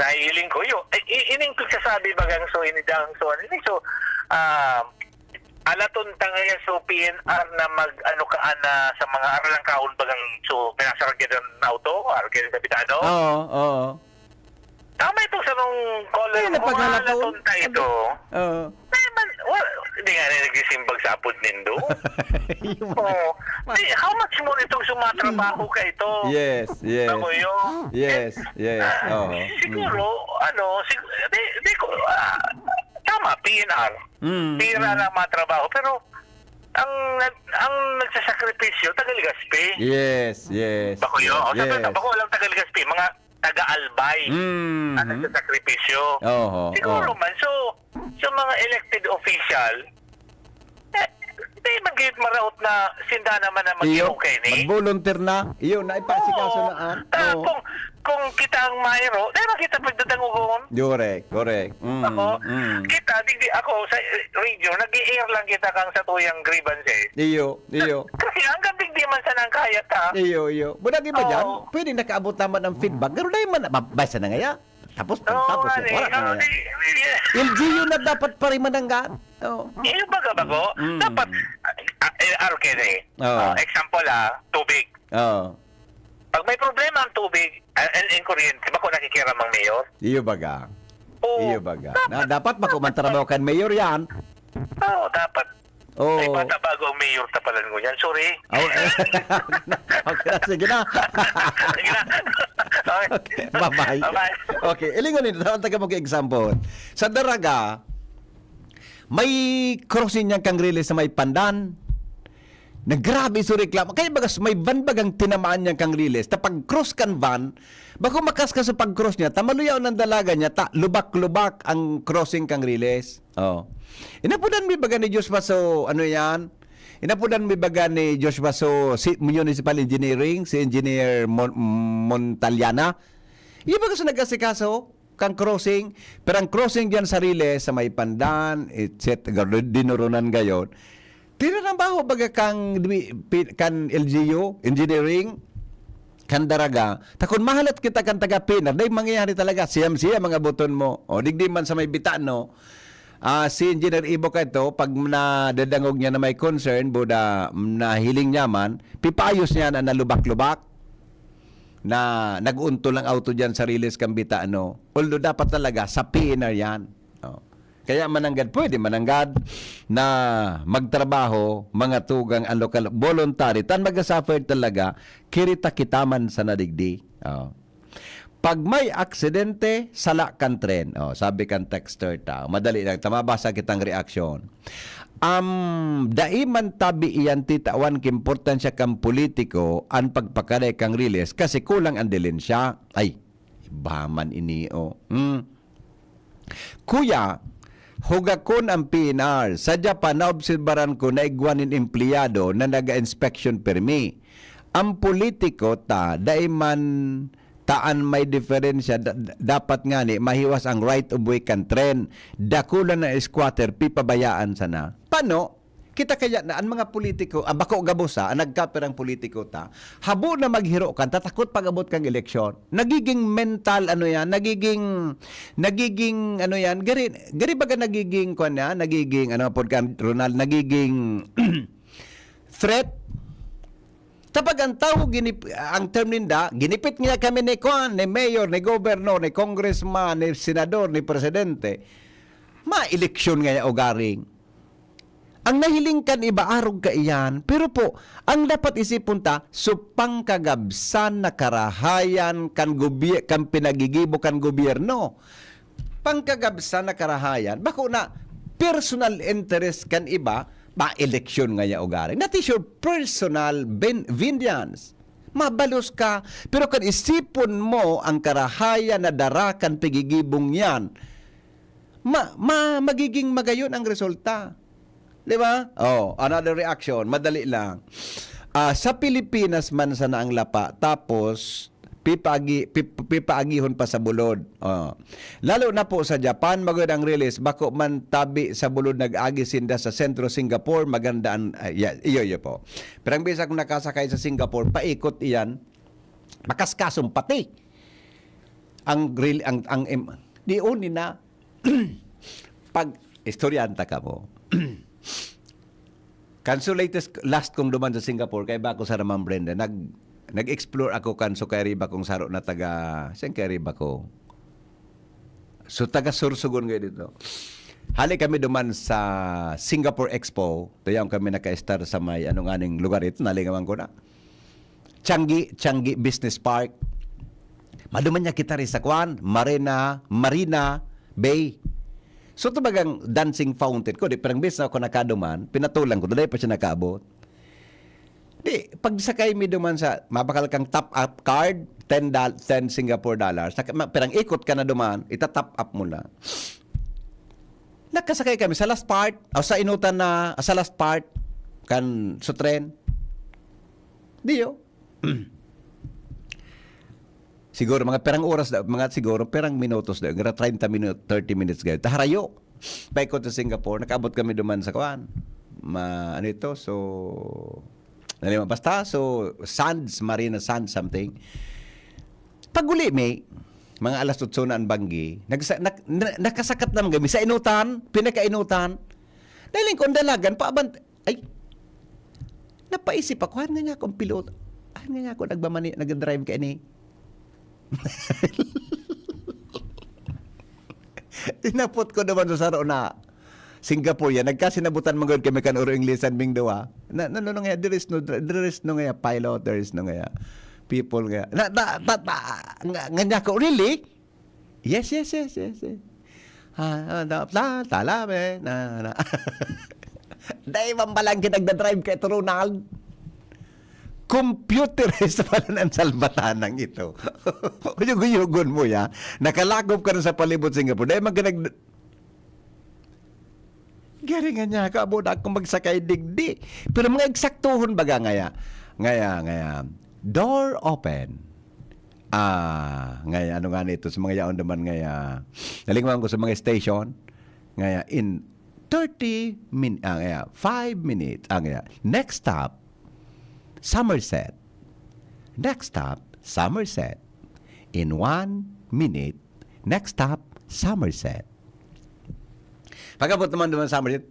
nailing ko. Ining ko sasabi bagang so, inidang so, so, alaton ngayon so PNR na mag-ano kaan na sa mga aralang kaon bagang so pinasaragyan ng auto, aragyan ng kapitano. Oo. Tama ito sa nung caller Ay, mo. napaghalapon. Alaton ta ito. Oo. Hindi nga rin nagsimbag sa apod nindo. Oh. How much mo itong sumatrabaho ka ito? Yes. Ako yun. Yes. Oo. Siguro, di ko, tama, PNR. Pira na matrabaho. Pero, ang nagsasakripisyo, Tagaligaspi. Yes. Bako yun. O, sabi na, bako walang Tagaligaspi. Mga taga-albay. Ang nagsasakripisyo. Siguro man. So, sa mga elected official, hindi magigit maraot na sinda naman na Iyo, mag-okay ni. mag-volunteer na. Iyo, naipasikaso na. Kung kita ang mayro, dahil makita pagdadangugon. Correct. Ako, kita, digdi ako sa radio, nag-i-air lang kita kang sa tuyang grievances. Iyo. Kasi hanggang digdi man sa nang kaya ta. Iyo. Bunagi ba dyan? Oo. Pwede nakaabot naman ng feedback. Gano'n na yung basa na ngaya. Tapos wala na ngaya. LGU na dapat pa rin mananggan. Yung bago, dapat, example tubig. Pag may problema ang tubig, and kuryente, bako nakikiram ang mayor? Iyo baga. Oo. Na, dapat makumantrabaho kan mayor yan. Oo, dapat. Oo. Ay, bata bago ang mayor tapalan mo yan. Sorry. Okay na, sige na. Sige na. Okay. Bye-bye. Bye-bye. Okay, ilingon nito. Tawag taga mo example. Sa Daraga, may crossing niyang kang release sa may pandan. Naggrabe so reklamo. Kaya bagas may van bagang tinamaan niyang kang release. Tapag cross kan van, bago makas ka sa pag-cross niya, tamaluyaw ng dalaga niya, lubak-lubak ang crossing kang release. Inapudan mi baga ni Joshua so, ano yan? Inapudan mi baga ni Joshua so, Municipal Engineering, si Engineer Montaliana. Iya baga sa nag-asikaso, kang crossing, pero ang crossing diyan sa Riles, sa may pandan, etc. Dinurunan gayon. Tira na ba ho baga kan LGU, engineering, kan Daraga, takon mahalat kita kan taga Pinar, dahil mangyayari talaga, siyam-siyam mga buton mo, o digdi man sa may bitano, si Engineer Ibo ka ito, pag nadadangog niya na may concern, buda na hiling niya man, pipayos niya na nalubak-lubak, na nag-unto lang auto dyan sa Riles kan bitano, although dapat talaga sa Pinar yan. Oh. Kaya mananggad, pwede mananggad na magtrabaho, mga tugang ang lokal, voluntary, tan mag-suffer talaga, kirita kitaman sa nadigdi. Oh. Pag may aksidente, sala kan tren. Oh, sabi kan texter ta. Madali lang, tamabasa kitang reaksyon. Daiman tabi iyan titawan kimportansya kang politiko ang pagpakaray kang riles kasi kulang ang dilensya. Ay, ibaman ini o. Kuya, hugakon ang PNR. Sa Japan, naobserbaran ko na igwanin empleyado na naga-inspection permi. Ang politiko daiman taan may diferensya, dapat nga ni, mahiwas ang right of way kan tren. Dakulan na squatter, pipabayaan sana. Paano? Kita kaya na ang mga politiko, bako gabusa, ang nagkaper ang politiko habo na maghiro kan, tatakot pag-abot kang eleksyon. Nagiging mental, nagiging gari baga nagiging, Ronald, nagiging threat. Tapag ang tao, ang term ninda, ginipit niya kami ni mayor, ni governor, ni congressman, ni senador, ni presidente. Ma-eleksyon nga o garing. Ang nahiling kan ibaarog ka iyan, pero po, ang dapat isipon supang kagabsan na karahayan kan pinagigibo kan gobyerno. Pangkagabsan na karahayan, bako na personal interest kan iba, ma-eleksyon nga ya o garing. That is your personal vengeance. Mabalos ka, pero kan isipon mo ang karahayan na darakan pigigibong yan, magiging magayon ang resulta. Di ba? Oh, another reaction, madali lang. Sa Pilipinas man sana ang lapa, tapos pipaagihon pa sa bulod. Lalo na po sa Japan, maganda ang release, bako man tabi sa bulod nag-agi sinda sa sentro Singapore, maganda ang, iyo po. Pero ang bisa kung nakasakay sa Singapore, paikot iyan, makaskasong pati. Di uni na, pag istoryanta ka mo, kanso last kong duman sa Singapore, kay bako sa Ramang Brenda, nag-explore ako kanso kay riba kong saro na taga, siyang kay riba ko. So taga Sursugon ngayon dito. Hali kami duman sa Singapore Expo, tayo kami naka-star sa may anong aning lugar ito, nalingawan ko na. Changi Business Park. Maduman niya kita rin sa Kwan, Marina Bay. So ito bagang dancing fountain ko, di parang bis na ako nakaduman, pinatulang ko, dahil pa siya nakaabot. Di, pag sakay mi duman sa, mabakal kang top up card, $10 Singapore dollars, parang ikot ka na duman, itatop up mo na. Nakasakay kami sa last part, o sa inutan na, sa last part, kan sa tren. Diyo. Siguro mga perang oras siguro perang minutos daw, 30 minutes, 30 minutes gayon. Taharayo. Paikot sa Singapore, nakaabot kami duman sa Kwan. Basta Marina Sands something. Paguli may mga alas 8 na ang banggi, nakasakat naman kami sa inutan, pinakainutan. Dahil kung dalagan paabant, ay napaisip ako, nga niya akong piloto. Nga niya ako nag-drive ka ni. Inapot ko naman sa saro na Singapore yan. Nagkasinabutan magod kami kan uro English and Ming Dawa. Nga, there is no nga pilot, there is no nga people nga. Nga niya ko, really? Yes. Talame. Dahil mambalang kinagda-drive kay Ronald. Computerized pala ng salbatanang ito. Uyug-uyugon mo ya. Nakalakop ka na sa palibot Singapore. Dahil garingan niya ka, abo na akong magsakay digdi. Pero mga eksaktuhon baga ngaya. Door open. Ngaya, ano nga nito, sa mga yaon naman ngaya. Nalingwan ko sa mga station. Ngaya, in 30 minutes, 5 minutes, ngaya. Next stop, Somerset. Next stop, Somerset. In 1 minute, next stop, Somerset. Pagkabot naman duman sa Somerset,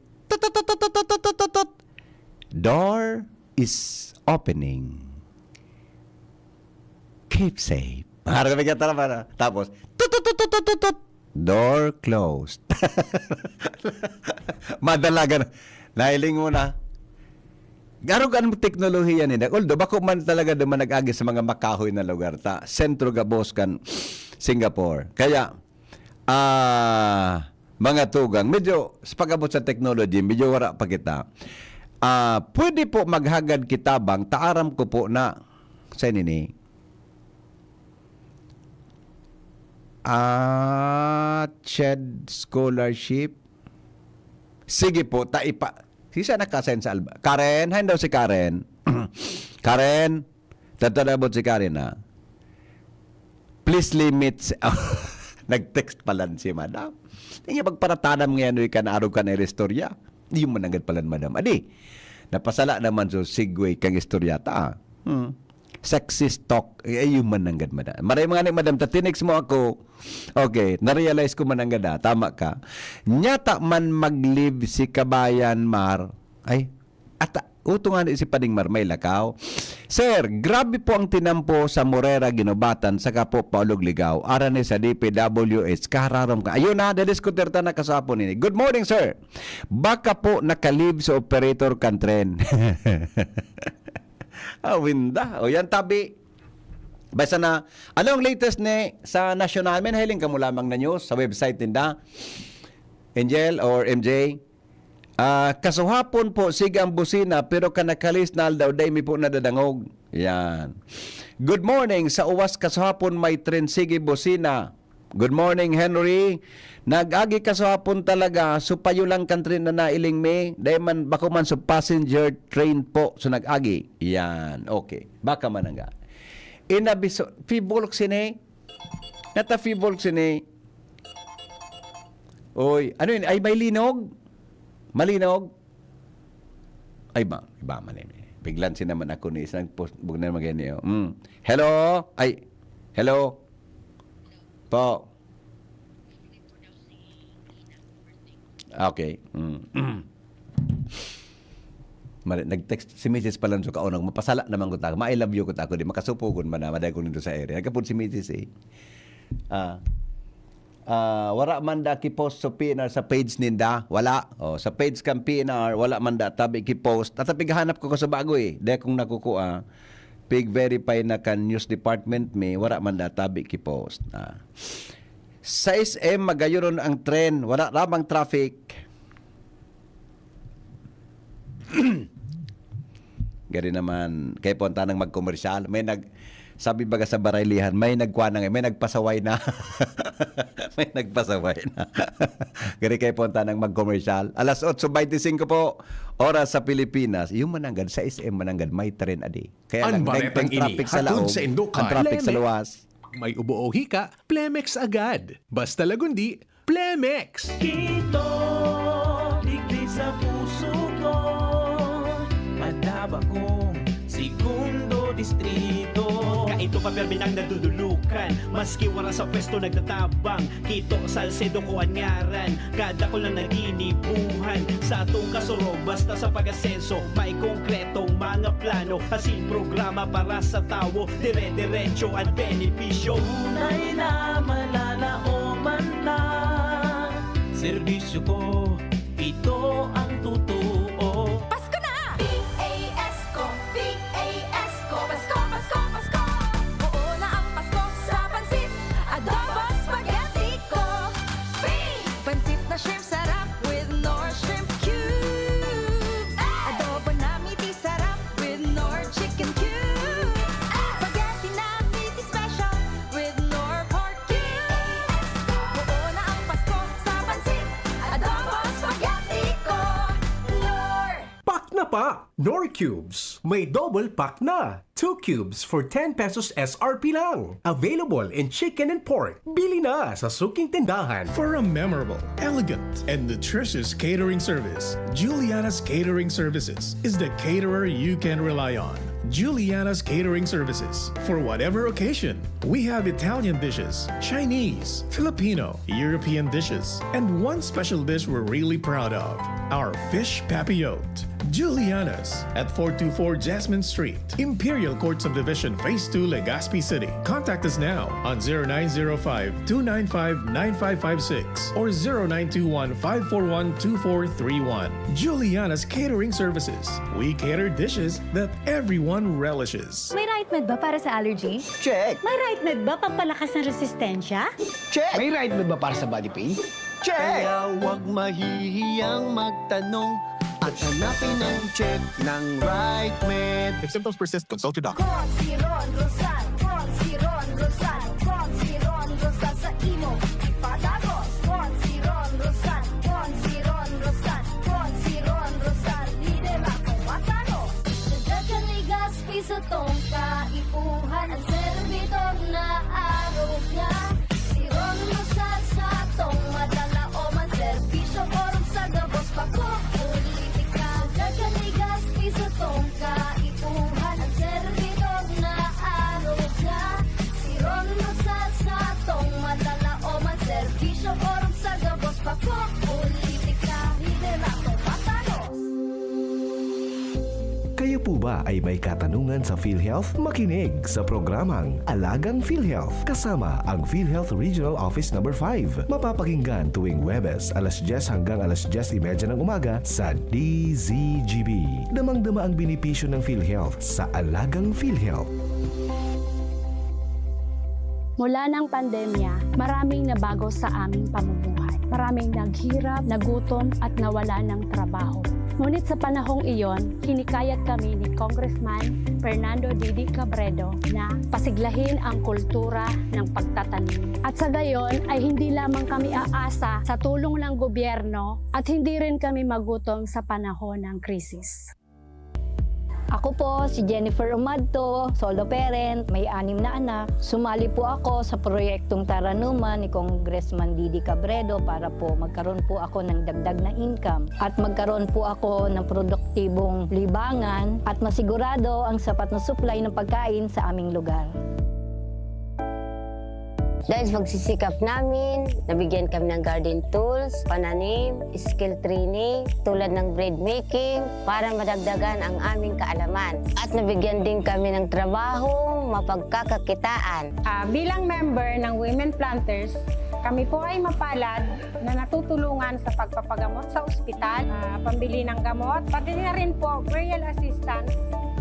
door is opening. Keep safe. Tapos, Door closed. Madalagan. Nahiling mo na. Garugan mo teknolohiya nila. Although, bako man talaga duman nag-agi sa mga makahoy na lugar. Sentro gabos kan Singapore. Kaya, mga tugang, medyo, sa pag-abot sa technology, medyo wala pa kita. Pwede po maghagad kitabang, taaram ko po na, sa nini, CHED Scholarship. Sige po, sisa nakasign sa Alba. Karen, hain daw si Karen. Karen, tatanabot si Karen na. Please limit. Nag-text pala si madam. Hindi pagparatanam ngayon ka na araw ka na istorya. Hindi mo mananggat pala madam. Adi, napasala naman so sigway kang istoryata. Sexist talk. Yung mananggat madam. Maray mga ni madam, tatinex mo ako. Okay, na-realize ko mananggat na. Tama ka. Nyata man mag-live si Kabayan Mar. Ay, utungan si Pading Mar, may lakaw. Sir, grabe po ang tinampo sa Morera Ginobatan sa kapo Paulog Ligaw. Arane sa DPWH. Kahararom ka. Ayun na, dadiskuter ta na kasapon ini. Good morning, sir. Baka po nakalib sa operator kantren. Winda. O yan, tabi. Basta na, ano ang latest ni sa national? May nahiling ka mo lamang na news sa website ninda. Angel or MJ? Kasuhapon po, sige ang busina, pero kanakalis na aldaw, day mi po nadadangog. Yan. Good morning. Sa uwas kasuhapon may tren, sige busina. Good morning, Henry. Nag-agi kasuhapon talaga, supayo lang kantrin na nailing me. Day man, bako man sa passenger train po, so nag-agi. Yan. Okay. Baka man nga. Inabiso, Fibolok sini. Nata Fibolok sini. Oy, ano yun? Ay, may linog? Malinog? Ay ba? Iba man yun. Biglan naman ako ni isang post. Bug na naman ganyan. Hello? Ay, hello? Po. Okay. Nag-text si Mrs. Palanso kaunang mapasala naman ko ta. Ma-I love you ko ta ako di makasupugon man na maday ko nito sa area. Nagkapun si Mrs. Wala man da ki-post sa PNR sa page ninda. Wala. Sa page kang PNR, wala man da tabi ki-post. At pighanap ko sa bago Dahil kung nakukuha, pig-verify na kan news department me, wala man da tabi ki-post. Sa SM, magayon ang tren. Wala ramang traffic. Gari naman, kay punta nang mag-komersyal. Sabi baga sa Baraylihan, may nagpasaway na. May nagpasaway na. Gari kay punta nang mag-komersyal. Alas 8:25 po, oras sa Pilipinas. Yung mananggad, sa SM mananggad, may tren adi. Kaya lang, Anbaretang traffic ini, sa hatod laog, sa Indokan. ang traffic sa Leme. luwas. May ubo o hika, Plemex agad. Basta lagundi, Plemex. Kito, digdi sa puso ko. Madaba kong segundo distrito. Kaito pa perminang nadudulukan. Maski wala sa pwesto nagtatabang. Kito Salcedo ko anyaran. Kada ko lang naginibuhan. Sa atong kasuro basta sa pag-asenso. May konkretong mga plano. Asin programa para sa tawo. Dire-diretso at benepisyo. Tunay na malalaoman na. Serbisyo ko, ito ang totoo. Pasko na! PAS ko, Pasko, Pasko, Pasko. Oo na ang Pasko sa pansit, adobo, spaghetti ko. Free! Pansit na shrimp sarap with Nor shrimp cubes. Adobo na meaty sarap with Nor chicken cubes. Spaghetti na meaty special with Nor pork cubes. Oo na ang Pasko sa pansit, adobo, spaghetti ko. Nor! Pack na pa! Nor Cubes. May double pack na. 2 cubes for 10 pesos SRP lang. Available in chicken and pork. Bili na sa suking tindahan. For a memorable, elegant, and nutritious catering service, Juliana's Catering Services is the caterer you can rely on. Juliana's Catering Services. For whatever occasion, we have Italian dishes, Chinese, Filipino, European dishes, and one special dish we're really proud of, our fish papillote. Juliana's at 424 Jasmine Street, Imperial Court Subdivision, Phase 2, Legazpi City. Contact us now on 0905-295-9556 or 0921-541-2431. Juliana's Catering Services. We cater dishes that everyone relishes. May right med ba para sa allergy? Check! May right med ba pampalakas ng resistensya? Check! May right ba para sa body pain? Check! Kaya huwag mahihiyang magtanong at hanapin ang check ng Right Med. If symptoms persist, consult your doctor. Consiron Rosal, Consiron Rosal, Consiron Rosal sa imo ipadagos. Consiron Rosal, Consiron Rosal, Consiron Rosal, lider ako matano. Dagdagan ni gas piso tong kaipuhan ang servidor na arogya. Si Ron Rosal sa tong madala o man serbisyo korum sa gabos pako. Politika, dagdagan ni gas piso tong kaipuhan ang servidor na arogya. Si Ron Rosal sa tong madala o man serbisyo korum sa gabos pako. Politika, lider ako matalos. Kayo po ba ay may katanungan sa PhilHealth? Makinig sa programang Alagang PhilHealth kasama ang PhilHealth Regional Office No. 5. Mapapakinggan tuwing Huwebes alas 10 hanggang alas 10:30 ng umaga sa DZGB. Damang-dama ang benepisyo ng PhilHealth sa Alagang PhilHealth. Mula ng pandemya, maraming nabago sa aming pamumuhay. Maraming naghirap, nagutom at nawala ng trabaho. Ngunit sa panahong iyon, hinikayat kami ni Congressman Fernando Didi Cabredo na pasiglahin ang kultura ng pagtatanim. At sa gayon ay hindi lamang kami aasa sa tulong ng gobyerno at hindi rin kami magutom sa panahon ng krisis. Ako po si Jennifer Umadto, solo parent, may 6 na anak. Sumali po ako sa proyektong Taranuman ni Congressman Didi Cabredo para po magkaroon po ako ng dagdag na income at magkaroon po ako ng produktibong libangan at masigurado ang sapat na supply ng pagkain sa aming lugar. Dahil sa pagsisikap namin, nabigyan kami ng garden tools, pananim, skill training, tulad ng bread making, para madagdagan ang aming kaalaman. At nabigyan din kami ng trabaho, mapagkakakitaan. Bilang member ng Women Planters, kami po ay mapalad na natutulungan sa pagpapagamot sa ospital, pambili ng gamot, pati na rin po burial assistance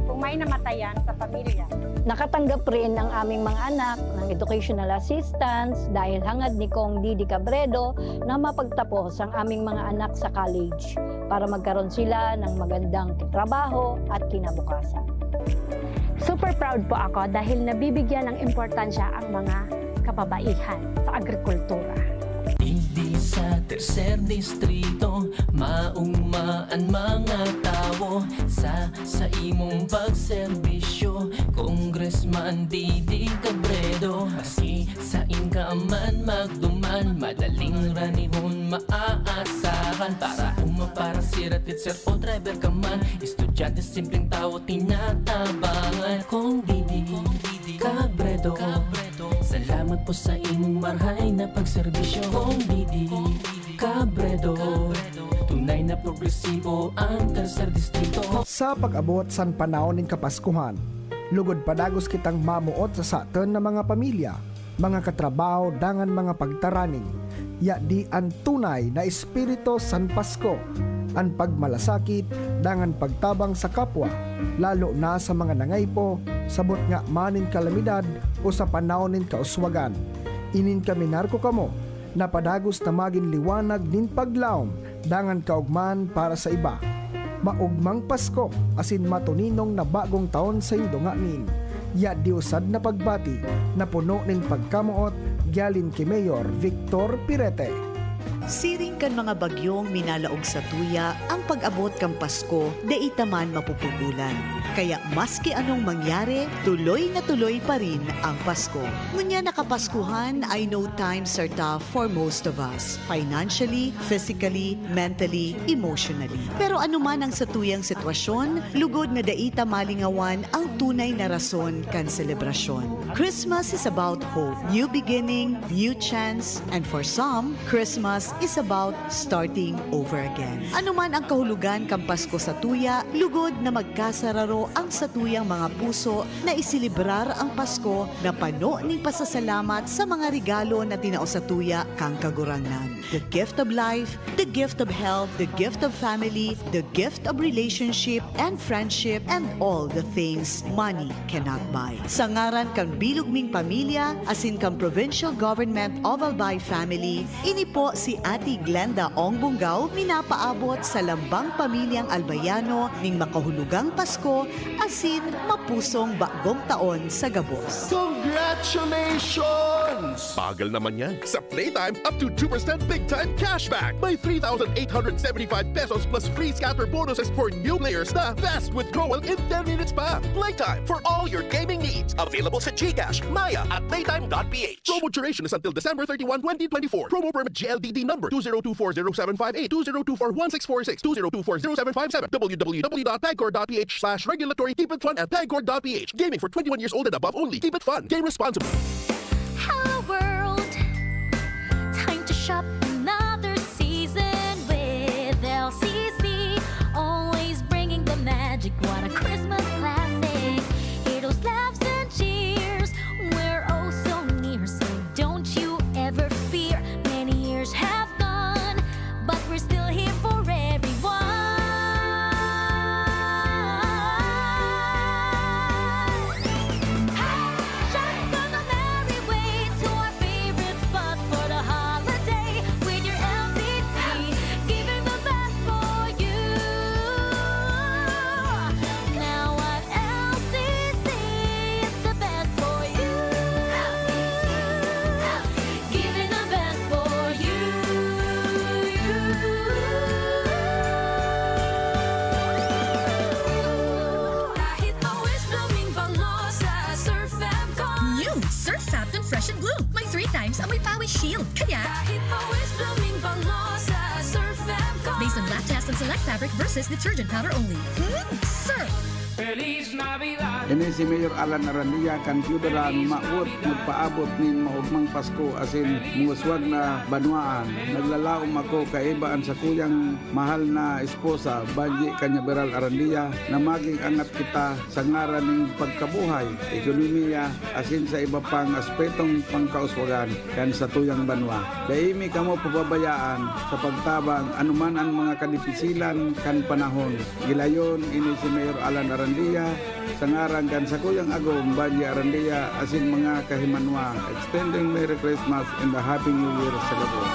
kung may namatayan sa pamilya. Nakatanggap rin ang aming mga anak ng educational assistance dahil hangad ni Kong Didi Cabredo na mapagtapos ang aming mga anak sa college para magkaroon sila ng magandang trabaho at kinabukasan. Super proud po ako dahil nabibigyan ng importansya ang mga kababaihan sa agrikultura. Hindi sa tercer distrito, maugmaan mga tao sa imong pagserbisyo, Congressman Didi Cabredo. Kasi sa inkaman magduman, madaling ranihon maaasahan. Para umapara si ratit sir o driver ka man, estudyante simpleng tao tinatabangan. Kung Didi Cabredo, salamat po sa imong marhay na pagserbisyo. Kung Didi Cabredo, tunay na progresibo ang tercer distrito. Sa pag-abot san panahon ning Kapaskuhan, lugod padagos kitang mamuot sa saton na mga pamilya, mga katrabaho dangan mga pagtaraning. Ya di ang tunay na espiritu san Pasko, ang pagmalasakit dangan pagtabang sa kapwa, lalo na sa mga nangaypo, sabot nga manin kalamidad o sa panahon nin kauswagan. Inin kami narko kamo, na padagos na maging liwanag nin paglaom, dangan kaugman para sa iba. Maugmang Pasko, asin matuninong na bagong taon sa indo nga min. Ya diusad na pagbati, na puno nin pagkamuot, gyalin ki Mayor Victor Pirete. Siring kan mga bagyong minalaog sa tuya, ang pag-abot kang Pasko, deita man mapupugulan. Kaya maski anong mangyari, tuloy na tuloy pa rin ang Pasko. Ngunya nakapaskuhan ay no times are tough for most of us. Financially, physically, mentally, emotionally. Pero anuman ang satuyang sitwasyon, lugod na deita malingawan ang tunay na rason kan selebrasyon. Christmas is about hope, new beginning, new chance, and for some, Christmas is about starting over again. Ano man ang kahulugan kang Pasko sa tuya, lugod na magkasararo ang satuyang mga puso na isilibrar ang Pasko na pano ning pasasalamat sa mga regalo na tinao sa tuya kang kagurangnan. The gift of life, the gift of health, the gift of family, the gift of relationship and friendship, and all the things money cannot buy. Sa ngaran kang bilugming pamilya, asin kang Provincial Government of Albay Family, ini po si Ate Glenda Ong Bungaw minapaabot sa lambang pamilyang Albayano ning makahulugang Pasko asin mapusong bagong taon sa gabos. Congratulations! Bagal naman yan. Sa Playtime, up to 2% big time cashback. May 3,875 pesos plus free scatter bonuses for new players na fast withdrawal in 10 minutes pa. Playtime for all your gaming needs. Available sa GCash, Maya at playtime.ph. Promo duration is until December 31, 2024. Promo permit GLDD number 20240758, 20241646, 20240757, www.pagcor.ph/regulatory. Keep it fun at pagcor.ph. Gaming for 21 years old and above only. Keep it fun. Game responsibly. Hello world, time to shop another season with LCC. Always bringing the magic, what a Christmas classic. Heroes, laughs and cheers, we're oh so near. So don't you ever fear, many years have gone, but we're still here for everyone. Fresh and Blue. May 3 times amoy pawis shield. Kaya, kahit pawis, blooming bango sa Surf & Co. Based on lab test and select fabric versus detergent powder only. Surf! Feliz Navidad. Ini si Mayor Alan Arandia kan piudaran maot magpaabot nin maugmang Pasko asin muswag na banwaan. Naglalaom ako kaibaan sa kuyang mahal na esposa Banji Kanyaberal Arandia na maging angat kita sa ngaran ng pagkabuhay, ekonomiya asin sa iba pang aspetong pangkauswagan kan sa tuyang banwa. Daimi kamo pababayaan sa pagtabang anuman ang mga kadipisilan kan panahon. Gilayon ini si Mayor Alan Arandia sa ngarang kan sa kuyang agom Banji Arandia asin mga kahimanwa. Extending Merry Christmas and a Happy New Year sa gabon.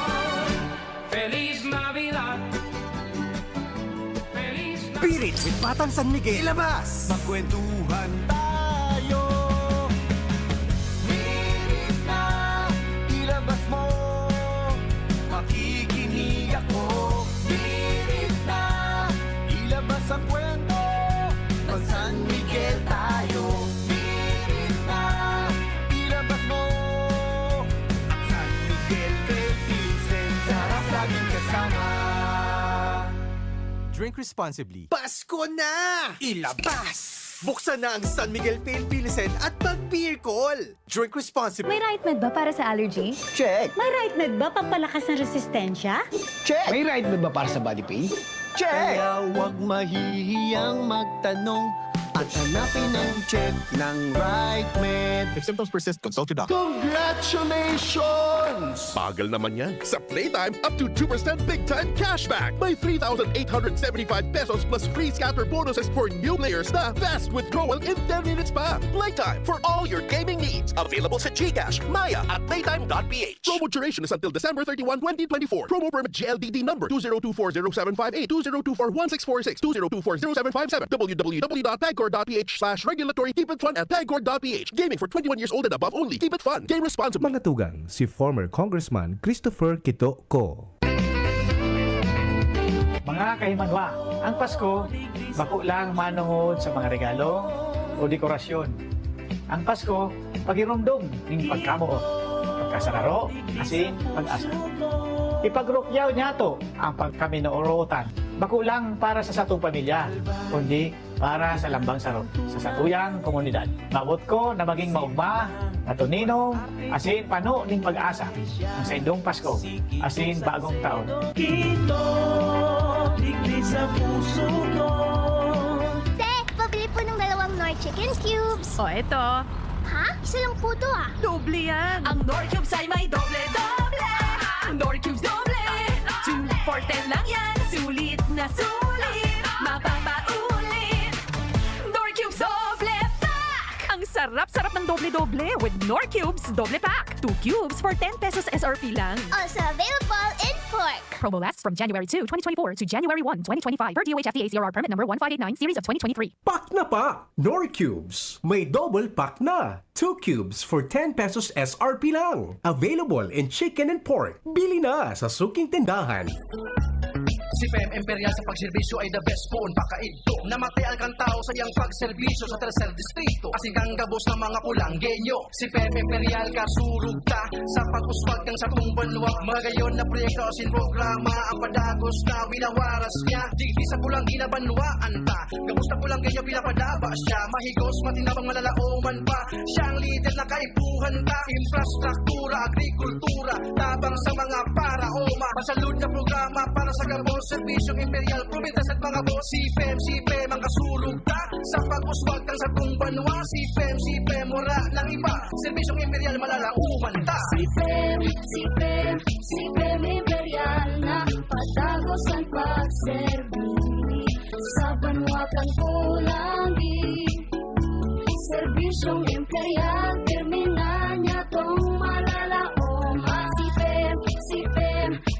Feliz Navidad. Spirit with Batang San Miguel. Ilabas! Magkwentuhan tayo. Hirit na, ilabas mo. Makikinig ako. Hirit na, ilabas ang kwento. Mag San Miguel tayo. Hirit na, ilabas mo. Ang San Miguel kay Vincent. Sarap laging kasama. Drink responsibly. Pasko na! Ilabas! Buksan na ang San Miguel Pale Pilicen at mag-beer call. Drink responsibly. May right med ba para sa allergy? Check. May right med ba pampalakas ng resistensya? Check. May right med ba para sa body pain? Check. Kaya huwag mahihiyang magtanong at hanapin ang check ng right med. If symptoms persist, consult your doctor. Congratulations! Bagal naman yan. Sa Playtime, up to 2% big time cashback. May 3,875 pesos plus free scatter bonuses for new players na fast withdrawal in 10 minutes pa. Playtime for all your gaming needs. Available sa GCash, Maya at playtime.ph. Promo duration is until December 31, 2024. Promo permit GLDD number 20240758, 20241646, 20240757, www.pagcor.ph/regulatory. Keep it fun at pagcor.ph. Gaming for 21 years old and above only. Keep it fun. Game responsibly. Mga tugang, si former Congressman Christopher Quito Co. Mga kahimanwa, ang Pasko, bako lang manungod sa mga regalo o dekorasyon. Ang Pasko, pagirumdum ng pagkamuot, pagkasararo, asin pag-asa. Ipagrukyaw niya to ang pagkaminuorotan. Bako lang para sa satong pamilya, kundi para sa lambang sarong sa satuyang komunidad. Maabot ko na maging maugma, natuninong, asin pano ning pag-asa ang sa indong Pasko, asin bagong taon. Kito, liglig sa puso ko. Te, pabili po ng 2 Nor Chicken Cubes. O, eto. Ha? Isa lang po to ah. Doble yan. Ang Nor Cubes ay may doble-doble. Nor Cubes doble. 2 for 10 lang yan. Sulit na sulit. Mapapaulit. Nor Cubes doble pack. Ang sarap-sarap ng doble-doble with Nor Cubes doble pack. 2 cubes for 10 pesos SRP lang. Also available in pork. Promo lasts from January 2, 2024 to January 1, 2025 per DOH FDA CRR permit number 1589 series of 2023. Pack na pa! Nor Cubes. May double pack na. 2 cubes for 10 pesos SRP lang. Available in chicken and pork. Bili na sa suking tindahan. Si Fem Imperial sa pagserbisyo ay the best phone pakaigto. Namatay ang tao sa iyang pagserbisyo sa tercer distrito. Asing kang gabos ng mga kulanggenyo. Si Fem Imperial kasurug ta sa pag-uswag kang sa banwa. Magayon na proyekto sin programa ang padagos na winawaras niya. Di sa pulang ginabanwaan ta. Gabos na kulanggenyo pinapadaba siya. Mahigos matinabang malalauman pa. Siya ang leader na kaibuhan ta. Infrastruktura, agrikultura, tabang sa mga para-oma. Masalud na programa para sa gabos. Serbisyong Imperial, probitas at mga boss. Si Fem ang kasulog ta sa pag-uswag kang sa banwa. Si Fem, wala ng iba. Serbisyong Imperial, malalauman ta. Si Fem Imperial na patagos ang pagserbi sa banwa kang kulangi. Serbisyong Imperial, termina niya tong malalaoma. Si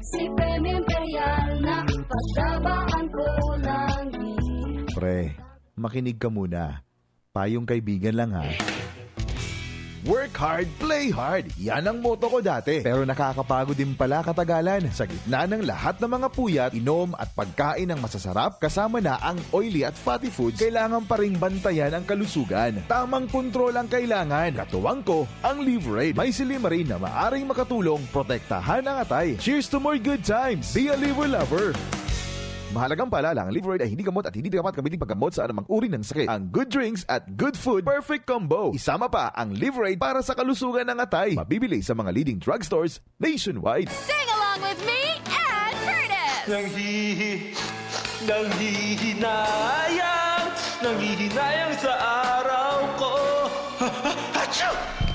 Fem Imperial na pagdabaan kulangi. Pre, makinig ka muna. Payong kaibigan lang ha. Work hard, play hard. Yan ang motto ko dati. Pero nakakapagod din pala katagalan. Sa gitna ng lahat ng mga puyat, inom at pagkain ng masasarap, kasama na ang oily at fatty foods, kailangan pa ring bantayan ang kalusugan. Tamang kontrol ang kailangan. Katuwang ko, ang Liverade. May Silimarin na maaring makatulong, protektahan ang atay. Cheers to more good times. Be a liver lover. Mahalagang paalala, ang Liverade ay hindi gamot at hindi dapat gamitin paggamot sa anumang uri ng sakit. Ang good drinks at good food, perfect combo. Isama pa ang Liverade para sa kalusugan ng atay. Mabibili sa mga leading drugstores nationwide. Sing along with me and Curtis! Nanghihinayang sa araw ko.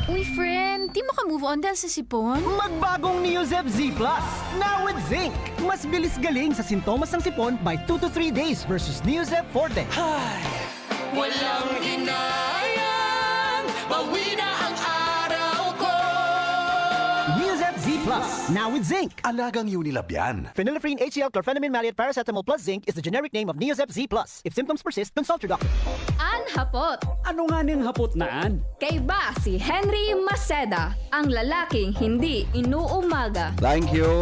Uy, friend, di mo ka move on dahil sa sipon? Magbagong Neozep Z Plus, now with zinc. Mas bilis galing sa sintomas ng sipon by 2 to 3 days versus Neozep Forte. Walang hinayang, bawi na ang araw ko. Neozep Z Plus, now with zinc. Alagang Unilab yan. Phenylephrine HCl chlorphenamine maleate paracetamol plus zinc is the generic name of Neozep Z Plus. If symptoms persist, consult your doctor. Hapot. Ano nga ning hapot naan? Kay ba si Henry Maceda, ang lalaking hindi inuumaga. Thank you.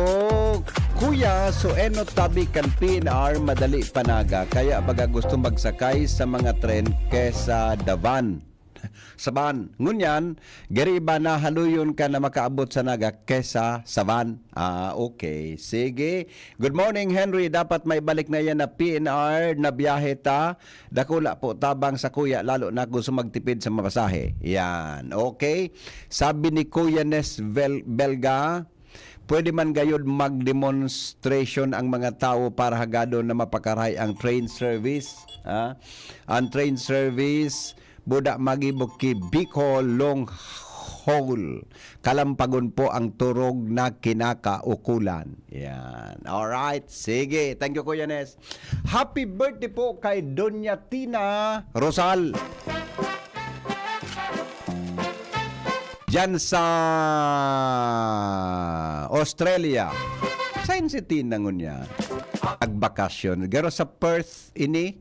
Kuya, so eno tabi kan PNR madali panaga. Kaya baga gusto magsakay sa mga tren kesa davan. Sa van. Ngunyan, gari ba na haluyon ka na makaabot sa naga kesa sa van? Okay. Sige. Good morning, Henry. Dapat may balik na yan na PNR na biyahe ta. Dakula po tabang sa kuya, lalo na gusto magtipid sa mapasahe. Yan. Okay. Sabi ni Kuya Nes Belga, pwede man gayod mag-demonstration ang mga tao para hagado na mapakaray ang train service. Ang train service, budak magibok ki Bicol long haul. Kalampagon po ang turog na kinakaukulan. Yan. Alright. Sige. Thank you, Kuya Nes. Happy birthday po kay Doña Tina Rosal. Diyan sa Australia. Saan si Tina ngunya? Agbakasyon. Garo sa Perth ini.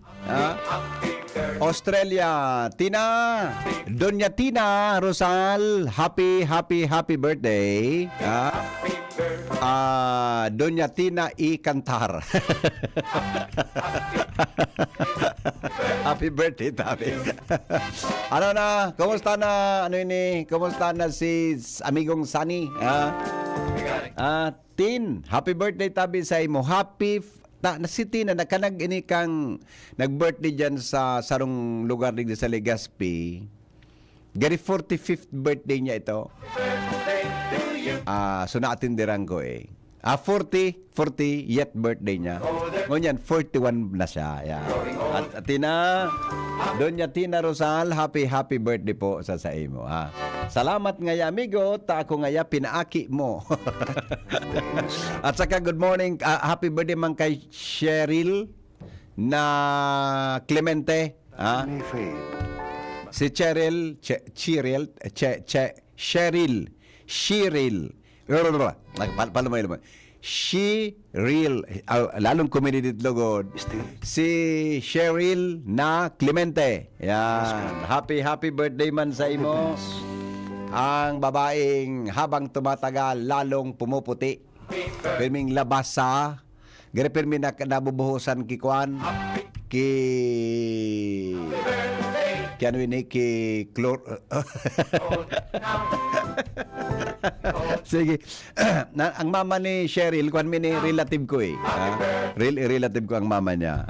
Australia. Tina. Doña Tina Rosal. Happy birthday. Doña Tina Cantar. Happy birthday, tabi. Ano na? Kumusta na? Ano ini? Kumusta na si amigong Sunny? Tin, happy birthday tabi sa imo. Happy na si Tina nakanag ini kang nag-birthday diyan sa sarong lugar digdi sa Legazpi. Gari 45th birthday niya ito. So naatindiran ko 40 yet birthday niya. Ngunyan 41 na siya. Yeah. At Tina, Doña Tina Rosal, happy birthday po sa imo. Salamat ngaya amigo, ta ako ngaya pinaaki mo. At saka good morning, happy birthday man kay Cheryl na Clemente. Si Cheryl. Lalong kumididit logod. Si Cheryl na Clemente. Yan. Happy birthday man sa imo. Ang babaeng habang tumatagal lalong pumuputi. Pirming labasa. Gari pirming nabubuhusan kikuan. Ano ini Sige. Ang mama ni Cheryl, kuan mi ni relative ko relative ko ang mama niya.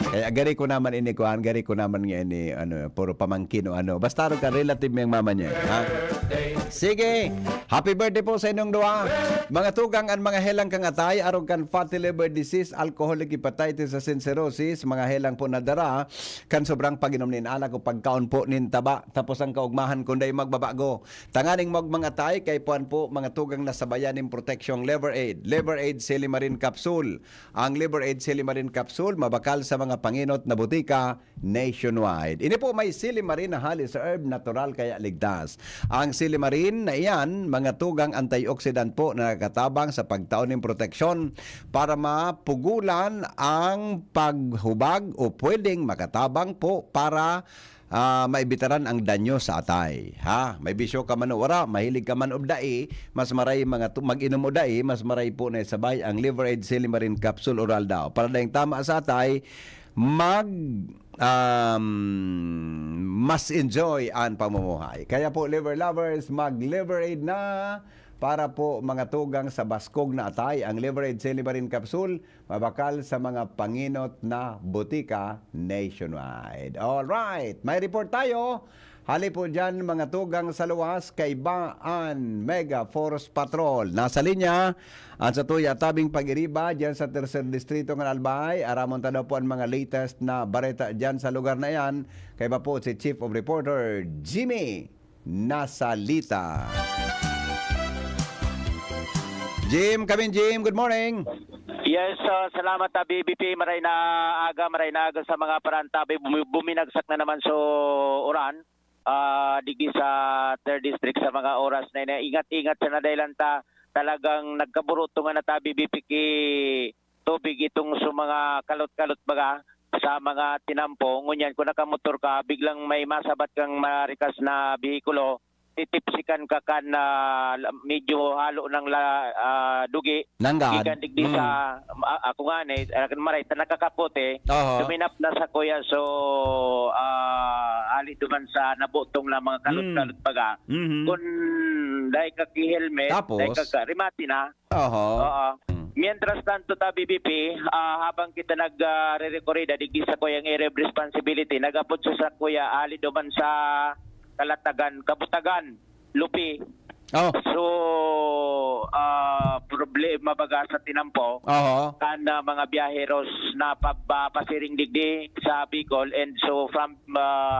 Kaya gari ko naman ini kuan, gari ko naman nga ini puro pamangkin o Basta ro ka relative mi ang mama niya. Sige. Happy birthday po sa inyong duha. Mga tugang ang mga helang kang atay, arog kan fatty liver disease, alcoholic hepatitis sa cirrhosis, mga helang po nadara kan sobrang pag-inom nin alak o pagkaon po nin taba, tapos ang kaugmahan kunday magbabago. Tanganing mga tay kay puan po mga tugang na sabayan ng protection Liver Aid Silimarin Capsule. Ang Liver Aid Silimarin Capsule mabakal sa mga panginot na butika nationwide. Ini po may Silimarin na halis herb natural kaya ligtas. Ang Silimarin na iyan mga tugang antioxidant po na nakatabang sa pagtaon ng proteksyon para mapugulan ang paghubag o pwedeng makatabang po para maibitaran ang danyo sa atay. May bisyo ka man o wala, mahilig ka man o dai, mas maray mag-inom o dai, mas maray po na sabay ang Liver Aid Silimarin Capsule Oral daw. Para dahing tama sa atay, mas enjoy ang pamumuhay. Kaya po, liver lovers, mag-Liver Aid na para po mga tugang sa baskog na atay. Ang Liver Aid Silimarin Capsule, mabakal sa mga panginot na butika nationwide. Alright, may report tayo. Hali po dyan mga tugang sa luwas kay Baan Mega Force Patrol. Nasa linya at sa tuya tabing pag-iriba dyan sa 3rd Distrito ng Albay. Aramon daw po ang mga latest na bareta dyan sa lugar na yan. Kay ba po si Chief of Reporter Jimmy Nasalita. Jim, good morning. Yes, salamat BBP. Maray na aga sa mga parantabi. Buminagsak na naman so oran. Digi sa 3rd District sa mga oras na ingat-ingat sa nadailanta. Talagang nagkaburuto nga na BBP ki tubig itong sa mga kalot-kalot baga sa mga tinampo. Ngunyan, kung nakamotor ka, biglang may masabat kang marikas na bihikulo, titipsikan ka kan na medyo halo ng dugi. Nanggaan. Ikan digdi sa ako nga maray nakakapote. Tuminap na sa kuya so ali duman sa nabutong na mga kalot-kalot baga. Kung dahil kaki-helmet, dahil kaka-rimati na. Mientras tanto BBP, habang kita nag-re-recorrida digdi sa kuyang area of responsibility, nagapot sa kuya ali duman sa Kalatagan, Kabutagan, Lupi. So, problema baga sa tinampo. Kan mga biyaheros na pasiring digdi sa Bicol and so from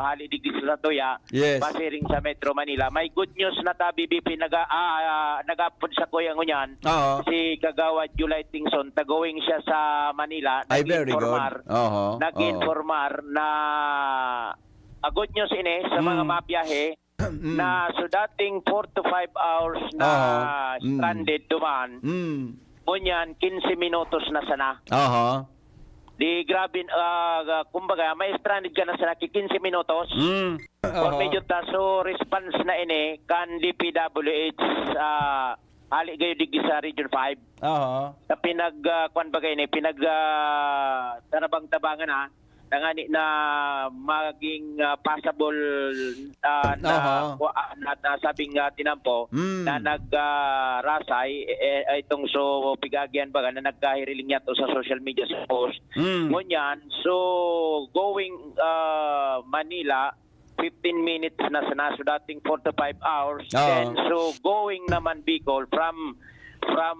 hali digdi sa Satoya, pasiring sa Metro Manila. May good news na BBP nagapod sa kuya ngunyan. Si Kagawad July Tingson, tagawing siya sa Manila. Nag-informar na good news ini sa mga mabiyahe na so dating 4 to 5 hours na stranded duman. Ngunyan 15 minutos na sana. Di grabe kumbaga may stranded ka na sana 15 minutos. Or medyo so response na ini kan DPWH hali gayo digi sa Region 5. Sa pinag kuan bagay ni pinag tarabang-tabangan nangani na maging passable na sabing tinampo na nagrasay itong so pigagyan baga na nagkahiriling niya to sa social media sa post. Ngunyan, so going Manila 15 minutes na sana, so dating 4 to 5 hours. Then so going naman Bicol from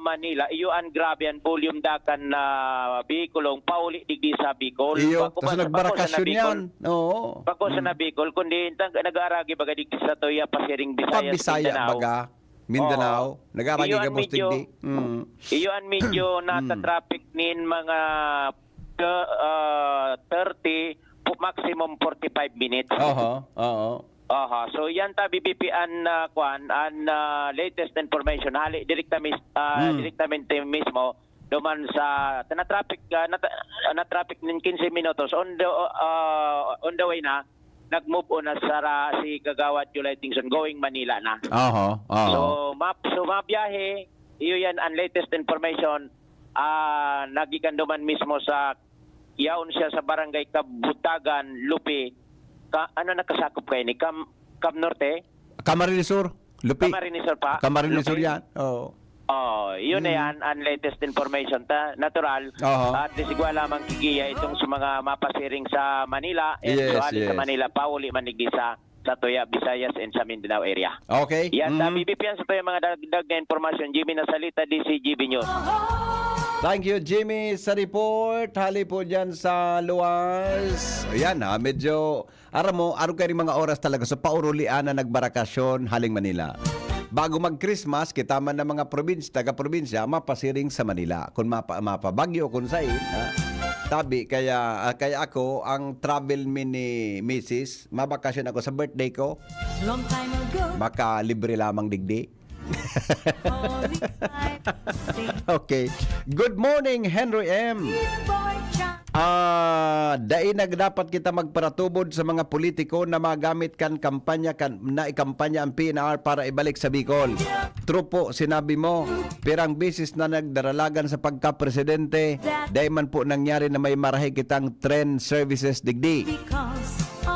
Manila, iyo ang grabe ang volume dakan na Bicolong pauli digdi sa Bicol. Iyo, tapos nagbarakasyon yan. Oo. Pako sa na Bicol, kundi nag-aragi baga digdi sa Toya, Pasiring, Visayas, Bisaya baga. Mindanao. Nag-aragi ka most digdi. Iyo ang medyo nata-traffic nin mga 30 maximum 45 minutes. Oo. So yan ta BBP an latest information hali direktamente mismo duman sa na traffic nin 15 minutos on the way na nag-move on na sa si Kagawad July Tingson going Manila na. So mabiyahe iyo yan ang latest information nagikan duman mismo sa yaon siya sa barangay Kabutagan, Lupi. Ano nakasakop kayo ni Cam Norte? Camarines Sur, Lupi. Camarines Sur pa? Camarines Sur yan. Yun na yan, ang latest information. Natural, at disigwa lamang kigiya itong sa mga mapasiring sa Manila and sa Manila, pauli manigdi sa Toya, Visayas and sa Mindanao area. Okay. Yan, BBP yan sa Toya mga dagdag na informasyon. Jimmy Nasalita, DCGB News. Thank you, Jimmy, sa report. Hali po dyan sa luwas. Ayan medyo, araw kayo mga oras talaga. So, paurulian na nagbarakasyon haling Manila. Bago mag-Christmas, kita man ng mga taga-probinsya, mapasiring sa Manila. Kung mapabagyo, kung saan, tabi, kaya ako, ang travel ni Mrs., mabakasyon ako sa birthday ko. Makalibre lamang digdi. Okay. Good morning, Henry M. Dai dapat kita magparatubod sa mga politiko na magamit kan kampanya na ikampanya ang PNR para ibalik sa Bicol. True po, sinabi mo, pirang beses na nagdaralagan sa pagka-presidente, dahil man po nangyari na may marahi kitang train services digdi.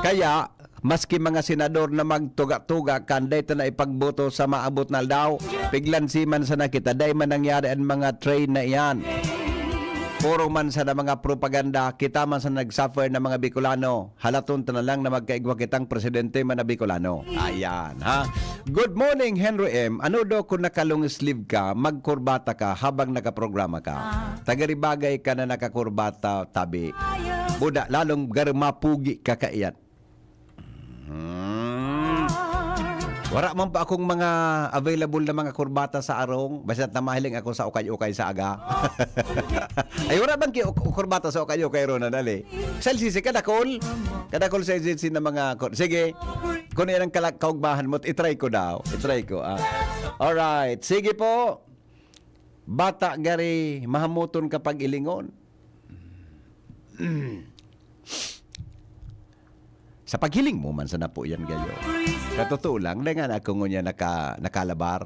Kaya, maski mga senador na magtuga-tuga kanday na ipagboto sa maabot na daw, piglansiman sa nakita, dahil man nangyari ang mga train na iyan. Puro man sa mga propaganda, kita man sa nagsuffer na mga Bicolano. Halaton na lang na magkaigwa kitang presidente man na Bicolano. Ayan, ha? Good morning, Henry M. Ano daw kung nakalong sleeve ka, magkurbata ka habang nakaprograma ka? Tagaribagay ka na nakakurbata, tabi. Buda, lalong mapugi ka kaiyat. Wala man pa akong mga available na mga kurbata sa arong. Basta namahiling ako sa ukay-ukay sa aga. Ay, wala bang kurbata sa ukay-ukay ron na dali? Selsisi, kadakol sa agency na mga... Sige, kung yan ang kaugbahan mo, itry ko daw. Alright, sige po. Bata gari, mahamuton kapag ilingon. Sa paghiling mo man sana po yan gayo. Katotoo lang, nga ako ngunya nakalabar.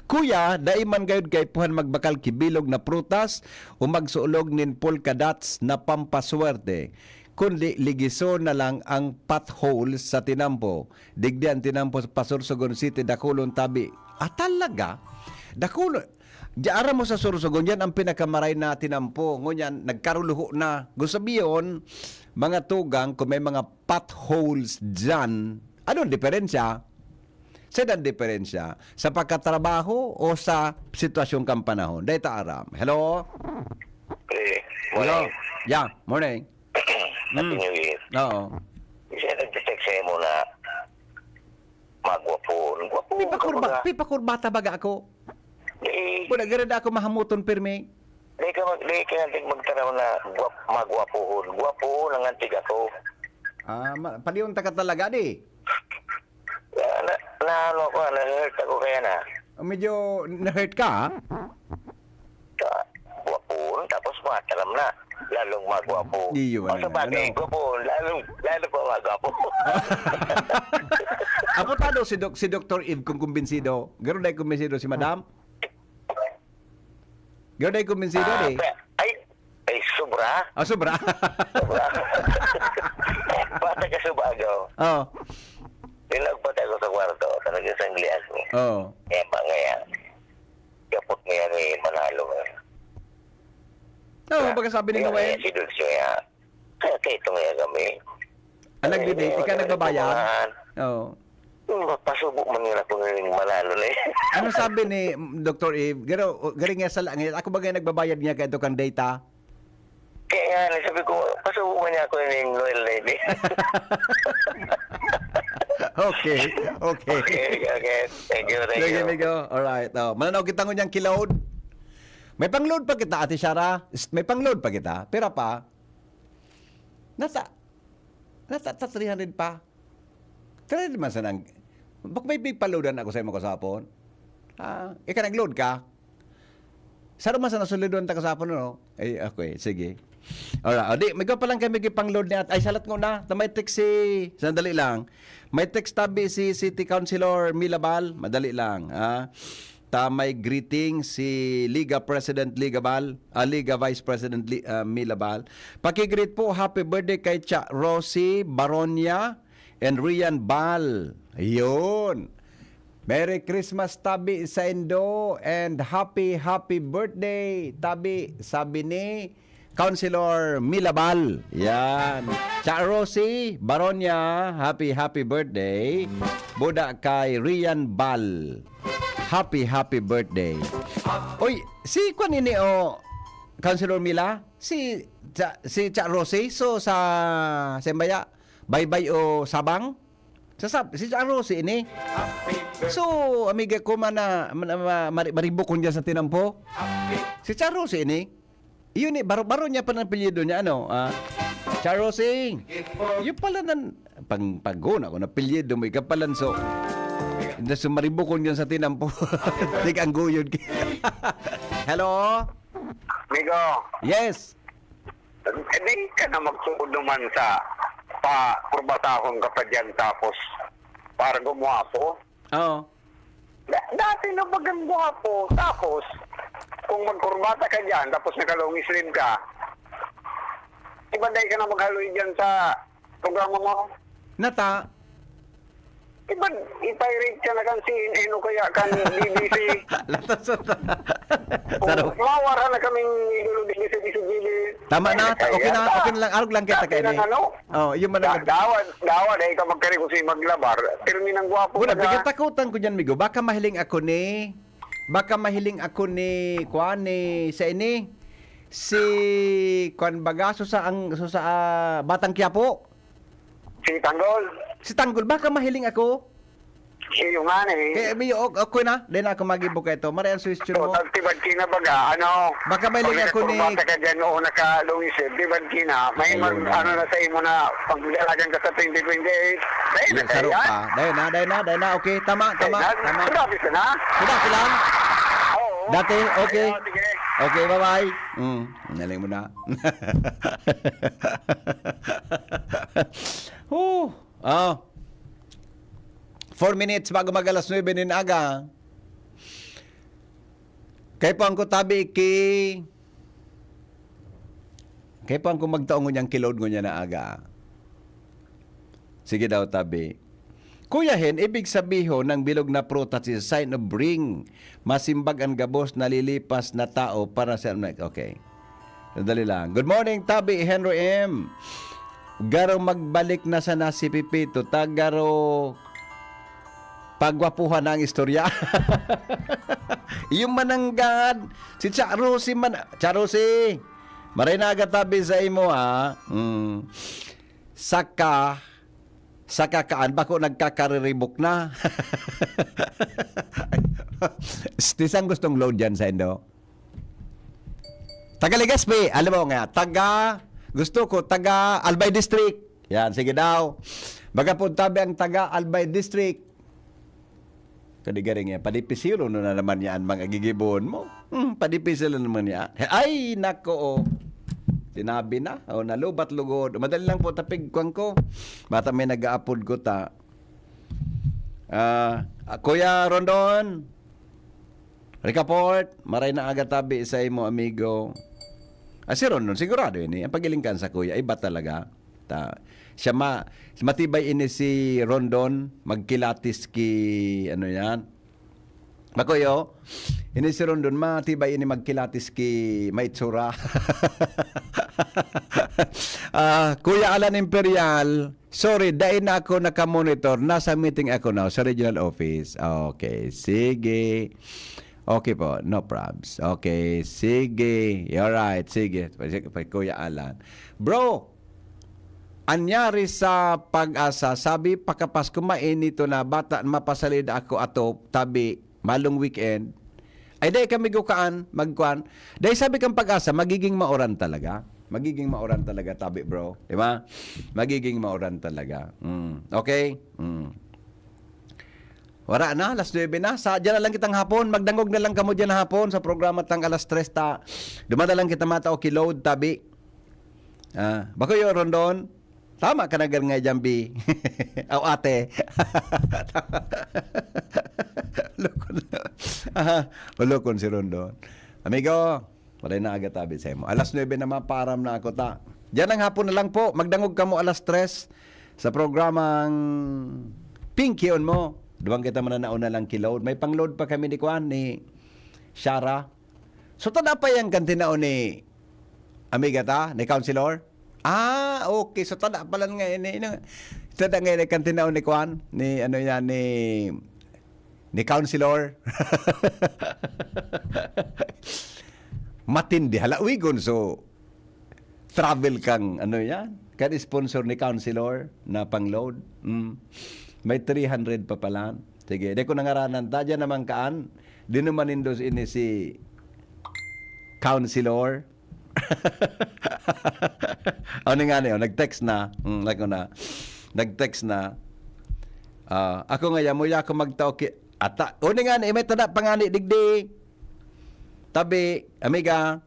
Kuya, daiman gayud kay puhan magbakal kibilog na prutas o magsuulog nin polka dots na pampaswerte. Kundi ligiso na lang ang potholes sa Tinampo. Digdi ang Tinampo sa Pasursugon City, Dakulon, Tabi. Talaga? Dakulon. Diara mo sa Sursogon, yan ang pinakamaray na Tinampo. Ngunyan, nagkaruluho na. Gusto sabihin, mga tugang, kung may mga potholes dyan, anong diferensya? Saan ang diferensya? Sa pagkatrabaho o sa sitwasyong kang panahon? Dahil aram. Hello? Morning. Yeah, morning. Happy New Year. Oo. Kasi nag-detect sa'yo mo na magwapo. Pipakurbata baga ako. Puna garada ako mahamuton pirmi. Di ka nantig magtanaw na magwapuhon. Gwapuhon ang antig ako. Paliyon ta ka talaga di. Na-hurt ako kaya na. Medyo na-hurt ka, ha? Gwapuhon, tapos matalam na. Lalong magwapo. Sa bagay, gwapuhon, lalo pa magwapo. Apotado si Dr. Eve kung kumbinsido. Garo dahil kumbinsido si Madam? Garo dahil kumbinsido, di? Ay, sobra. Sobra? Sobra. Bata ka sa bagaw. Oo. Nilagpat ako sa kwarto. Talaga sa Anglias mo. Oo. Kaya ba ngayon? Kapot ngayon ni Manalo ngayon. Oo, baka sabi ni Noel. Si Dulce nga. Kaya ito ngayon kami. Nagdidik, ikaw nagbabayad? Oo. Pasubok man nila kung ngayon Manalo na eh. Ano sabi ni Dr. Eve? Galing nga sa langit. Ako ba nga nagbabayad niya kaya ito kang data? Kaya nga, sabi ko, pasubok man niya ako yung Noel lady. Okay. Okay. Thank you. Alright. Mananaw kita ngunyan kiload. May pang-load pa kita, Ate Shara. May pang-load pa kita. Pero pa, nasa 300 pa. 300 man sanang. Bak may big pa-loadan ako sa imo kasapon. Ika nag-load ka. Saro man sa nasulidoan ta kasapon, no? Ay, okay, sige. Alright, di, may pa lang kami pang-load niya. Ay, salat ko na. May text sandali lang. May text tabi si City Councilor Milabal. Madali lang. May greeting si Liga President Liga Vice President Milabal. Pakigreet po, happy birthday kay Cha Rosie Baronia and Rian Bal. Ayun. Merry Christmas Tabi sa Indo and happy birthday Tabi, sabi ni Councilor Milabal. Yan. Cha Rosie Baronia, happy birthday. Buda kay Rian Bal. Happy birthday. Oy, si kwan ini Councilor Mila, si Cha Rosie so sa Sembaya, bye-bye o Sabang. Si Cha Rosie ini. So, amiga ko maribo ko diyan sa tinampo. Si Cha Rosie ini. Yun ni baro niya pa ng apelyido niya Cha Rosie. Yung pala nan pagona ko na apelyido mo ikapalan so. Sumaribo ko dyan sa tinampo. Tik ang guyod. Hello? Migo. Yes. Hindi ka na magsuod naman sa kurbatahon ka pa dyan tapos para gumuwapo. Oo. Dati na bagang guwapo. Tapos, kung magkurbata ka dyan tapos nakalong slim ka, ibanday ka na maghaloy dyan sa programa mo. Nata? I-pirate ka na kan CNN o kaya kan BBC. Mawara na kaming idulog-idulog sa bisugili. Tama na. Okay na lang. Arog lang kita kayo. Yung manang... Dawa dahil ka magkari kung si maglabar. Pirmi ng guwapo. Wala, bigyan takutan ko dyan, Migo. Baka mahiling ako ni Kuan ni sa ini. Si Kuan Bagaso sa Batang Quiapo. Si Tanggol, baka mahiling ako. Siyo nga eh. Kaya may okay na. Dahil ako mag-ibook ito. Marian question mo. So, tibad kina baga, baka mahiling ako ni... Pag ka dyan noon nakalungisip, tibad kina, may na sa imo na pagdalagan ka sa 2028. Dahil na. Dahil na. Okay, tama. Grabe ka na. Grabe lang. Dati, okay. Okay, bye-bye. Naling mo na. 4 minutes bago mag-alas 9 nin aga. Kaya po ang kutabi kaya po ang kumagtaong niyang kilod niya na aga. Sige daw tabi. Kuyahin, ibig sabihin ng bilog na prutas is sign of bring. Masimbag ang gabos na lilipas na tao para sa... Okay. Dali lang. Good morning, Tabi Henry M. Garo magbalik na sana si Pipito. Tagaro pagwapuhan ng istorya. Yung mananggad. Si Cha Rosie Cha Rosie. Maray na agatabi sa imo Saka kaan bako nagkakariribok na. Isang gustong load dyan sa Indo. Taga Legazpi, alam mo nga, gusto ko, taga Albay District. Yan, sige daw. Baga po tabi ang taga Albay District. Kadigaring yan, padipisilo na naman yan, mga gigibon mo. Padipisilo naman yan. Ay, nako, Tinabi na. Nalubat lugod. Madali lang po tapigkuan ko. Bata may nag-aapod ko ta. Kuya Rondon, Ricaport, maray na agatabi sa imo amigo. Si Rondon, sigurado ini. Ang pagilingkan sa kuya, iba talaga. Siya matibay ini si Rondon, magkilatis ki, ano yan. Makuyo, ini si Rondon, matibay ini magkilatis ki maitsura. Kuya Alan Imperial, sorry, dahil na ako nakamonitor, nasa meeting ako now sa regional office. Okay, sige. Okay po, no probs. Okay, sige. Alright, sige. Kuya Alan. Bro, anyari sa Pag-asa, sabi pagkapasko mainito na bata mapasalid ako ato tabi malong weekend. Ay dahil kami gukaan, magkuan. Dahil sabi kang Pag-asa, magiging mauran talaga. Magiging mauran talaga tabi bro. Di ba? Magiging mauran talaga. Okay? Wala na, alas 9 na. Diyan na lang kitang hapon. Magdangog na lang kamo dyan hapon sa programa tang alas 3 ta. Dumada lang kita mata o kiload, tabi. Bako yung Rondon. Tama ka na nga jambi. Aw ate. Ulokon si Rondon. Amigo, wala na agad tabi sa mo. Alas 9 naman, param na ako ta. Diyan ang hapon na lang po. Magdangog kamo alas 3 sa programang Pinky on mo. Duwang kita mananauna lang kiload. May pang-load pa kami ni Kwan, ni Shara. So, tada pa yung kantinaon ni amiga ta, ni Counselor? Okay. So, tada pa lang ngayon. Tada ngayon ni kantinaon ni Kwan, ni ano yan, ni Counselor. Matindi. Halawigon. So, travel kang, ano yan, kan sponsor ni Counselor na pang-load. May 300 pa pala. Sige, di ko nangaranan. Tadya naman kaan. Di naman indos ini si Counselor. Ano nga niyo? Nag-text na. Nag-text na. Ako nga yamuya ako magtauki. Ata. O nga ni, may tada pangani digdi. Tabi, amiga.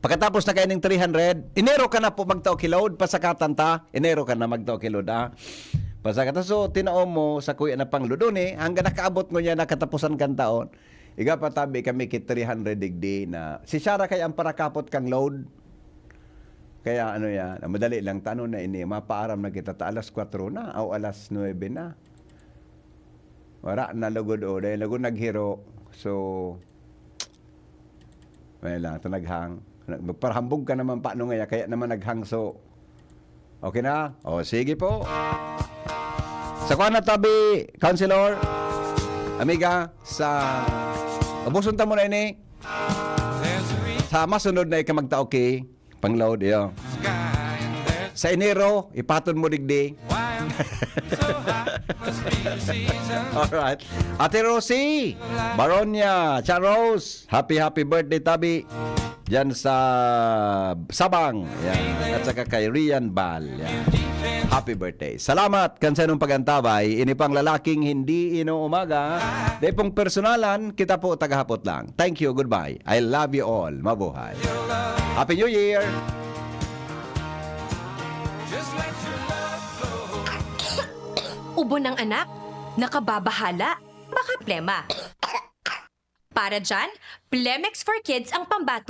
Pagkatapos na kayo ng 300, inero ka na po magtauki load. Pasakatan ta. Inero ka na magtauki load. Pasakata, so tinaom mo sa kuya na pang ludon hanggang nakaabot mo niya nakatapusan kang taon. Iga patabi kami kit 300 digdi na si Shara kaya ang parakapot kang load. Kaya ano yan, madali lang tanong na ini, mapaaram na kita ta alas 4 na o alas 9 na. Wala na lugod o dahil lugod naghiro. So, may lang, ito naghang. Magparahambog ka naman paano nga kaya naman naghang so. Okay na? O, sige po. Sa kuha na tabi, Counselor, amiga, sa ubusun ta mo na ini. Sa masunod na ika magta-okay, pang-load, iyo. Sa Enero, ipaton mo digdi. Alright. Ate Rosie, Baronia, Charos, happy birthday tabi. Diyan sa Sabang. Yan. At saka kay Rian Bal. Yan. Happy birthday. Salamat kansa nung pagantabay. Ini pang lalaking hindi inuumaga. Dahil pong personalan, kita po tagahapot lang. Thank you, goodbye. I love you all. Mabuhay. Happy New Year! Ubo ng anak? Nakababahala? Baka plema. Para dyan, Plemex for Kids ang pambato.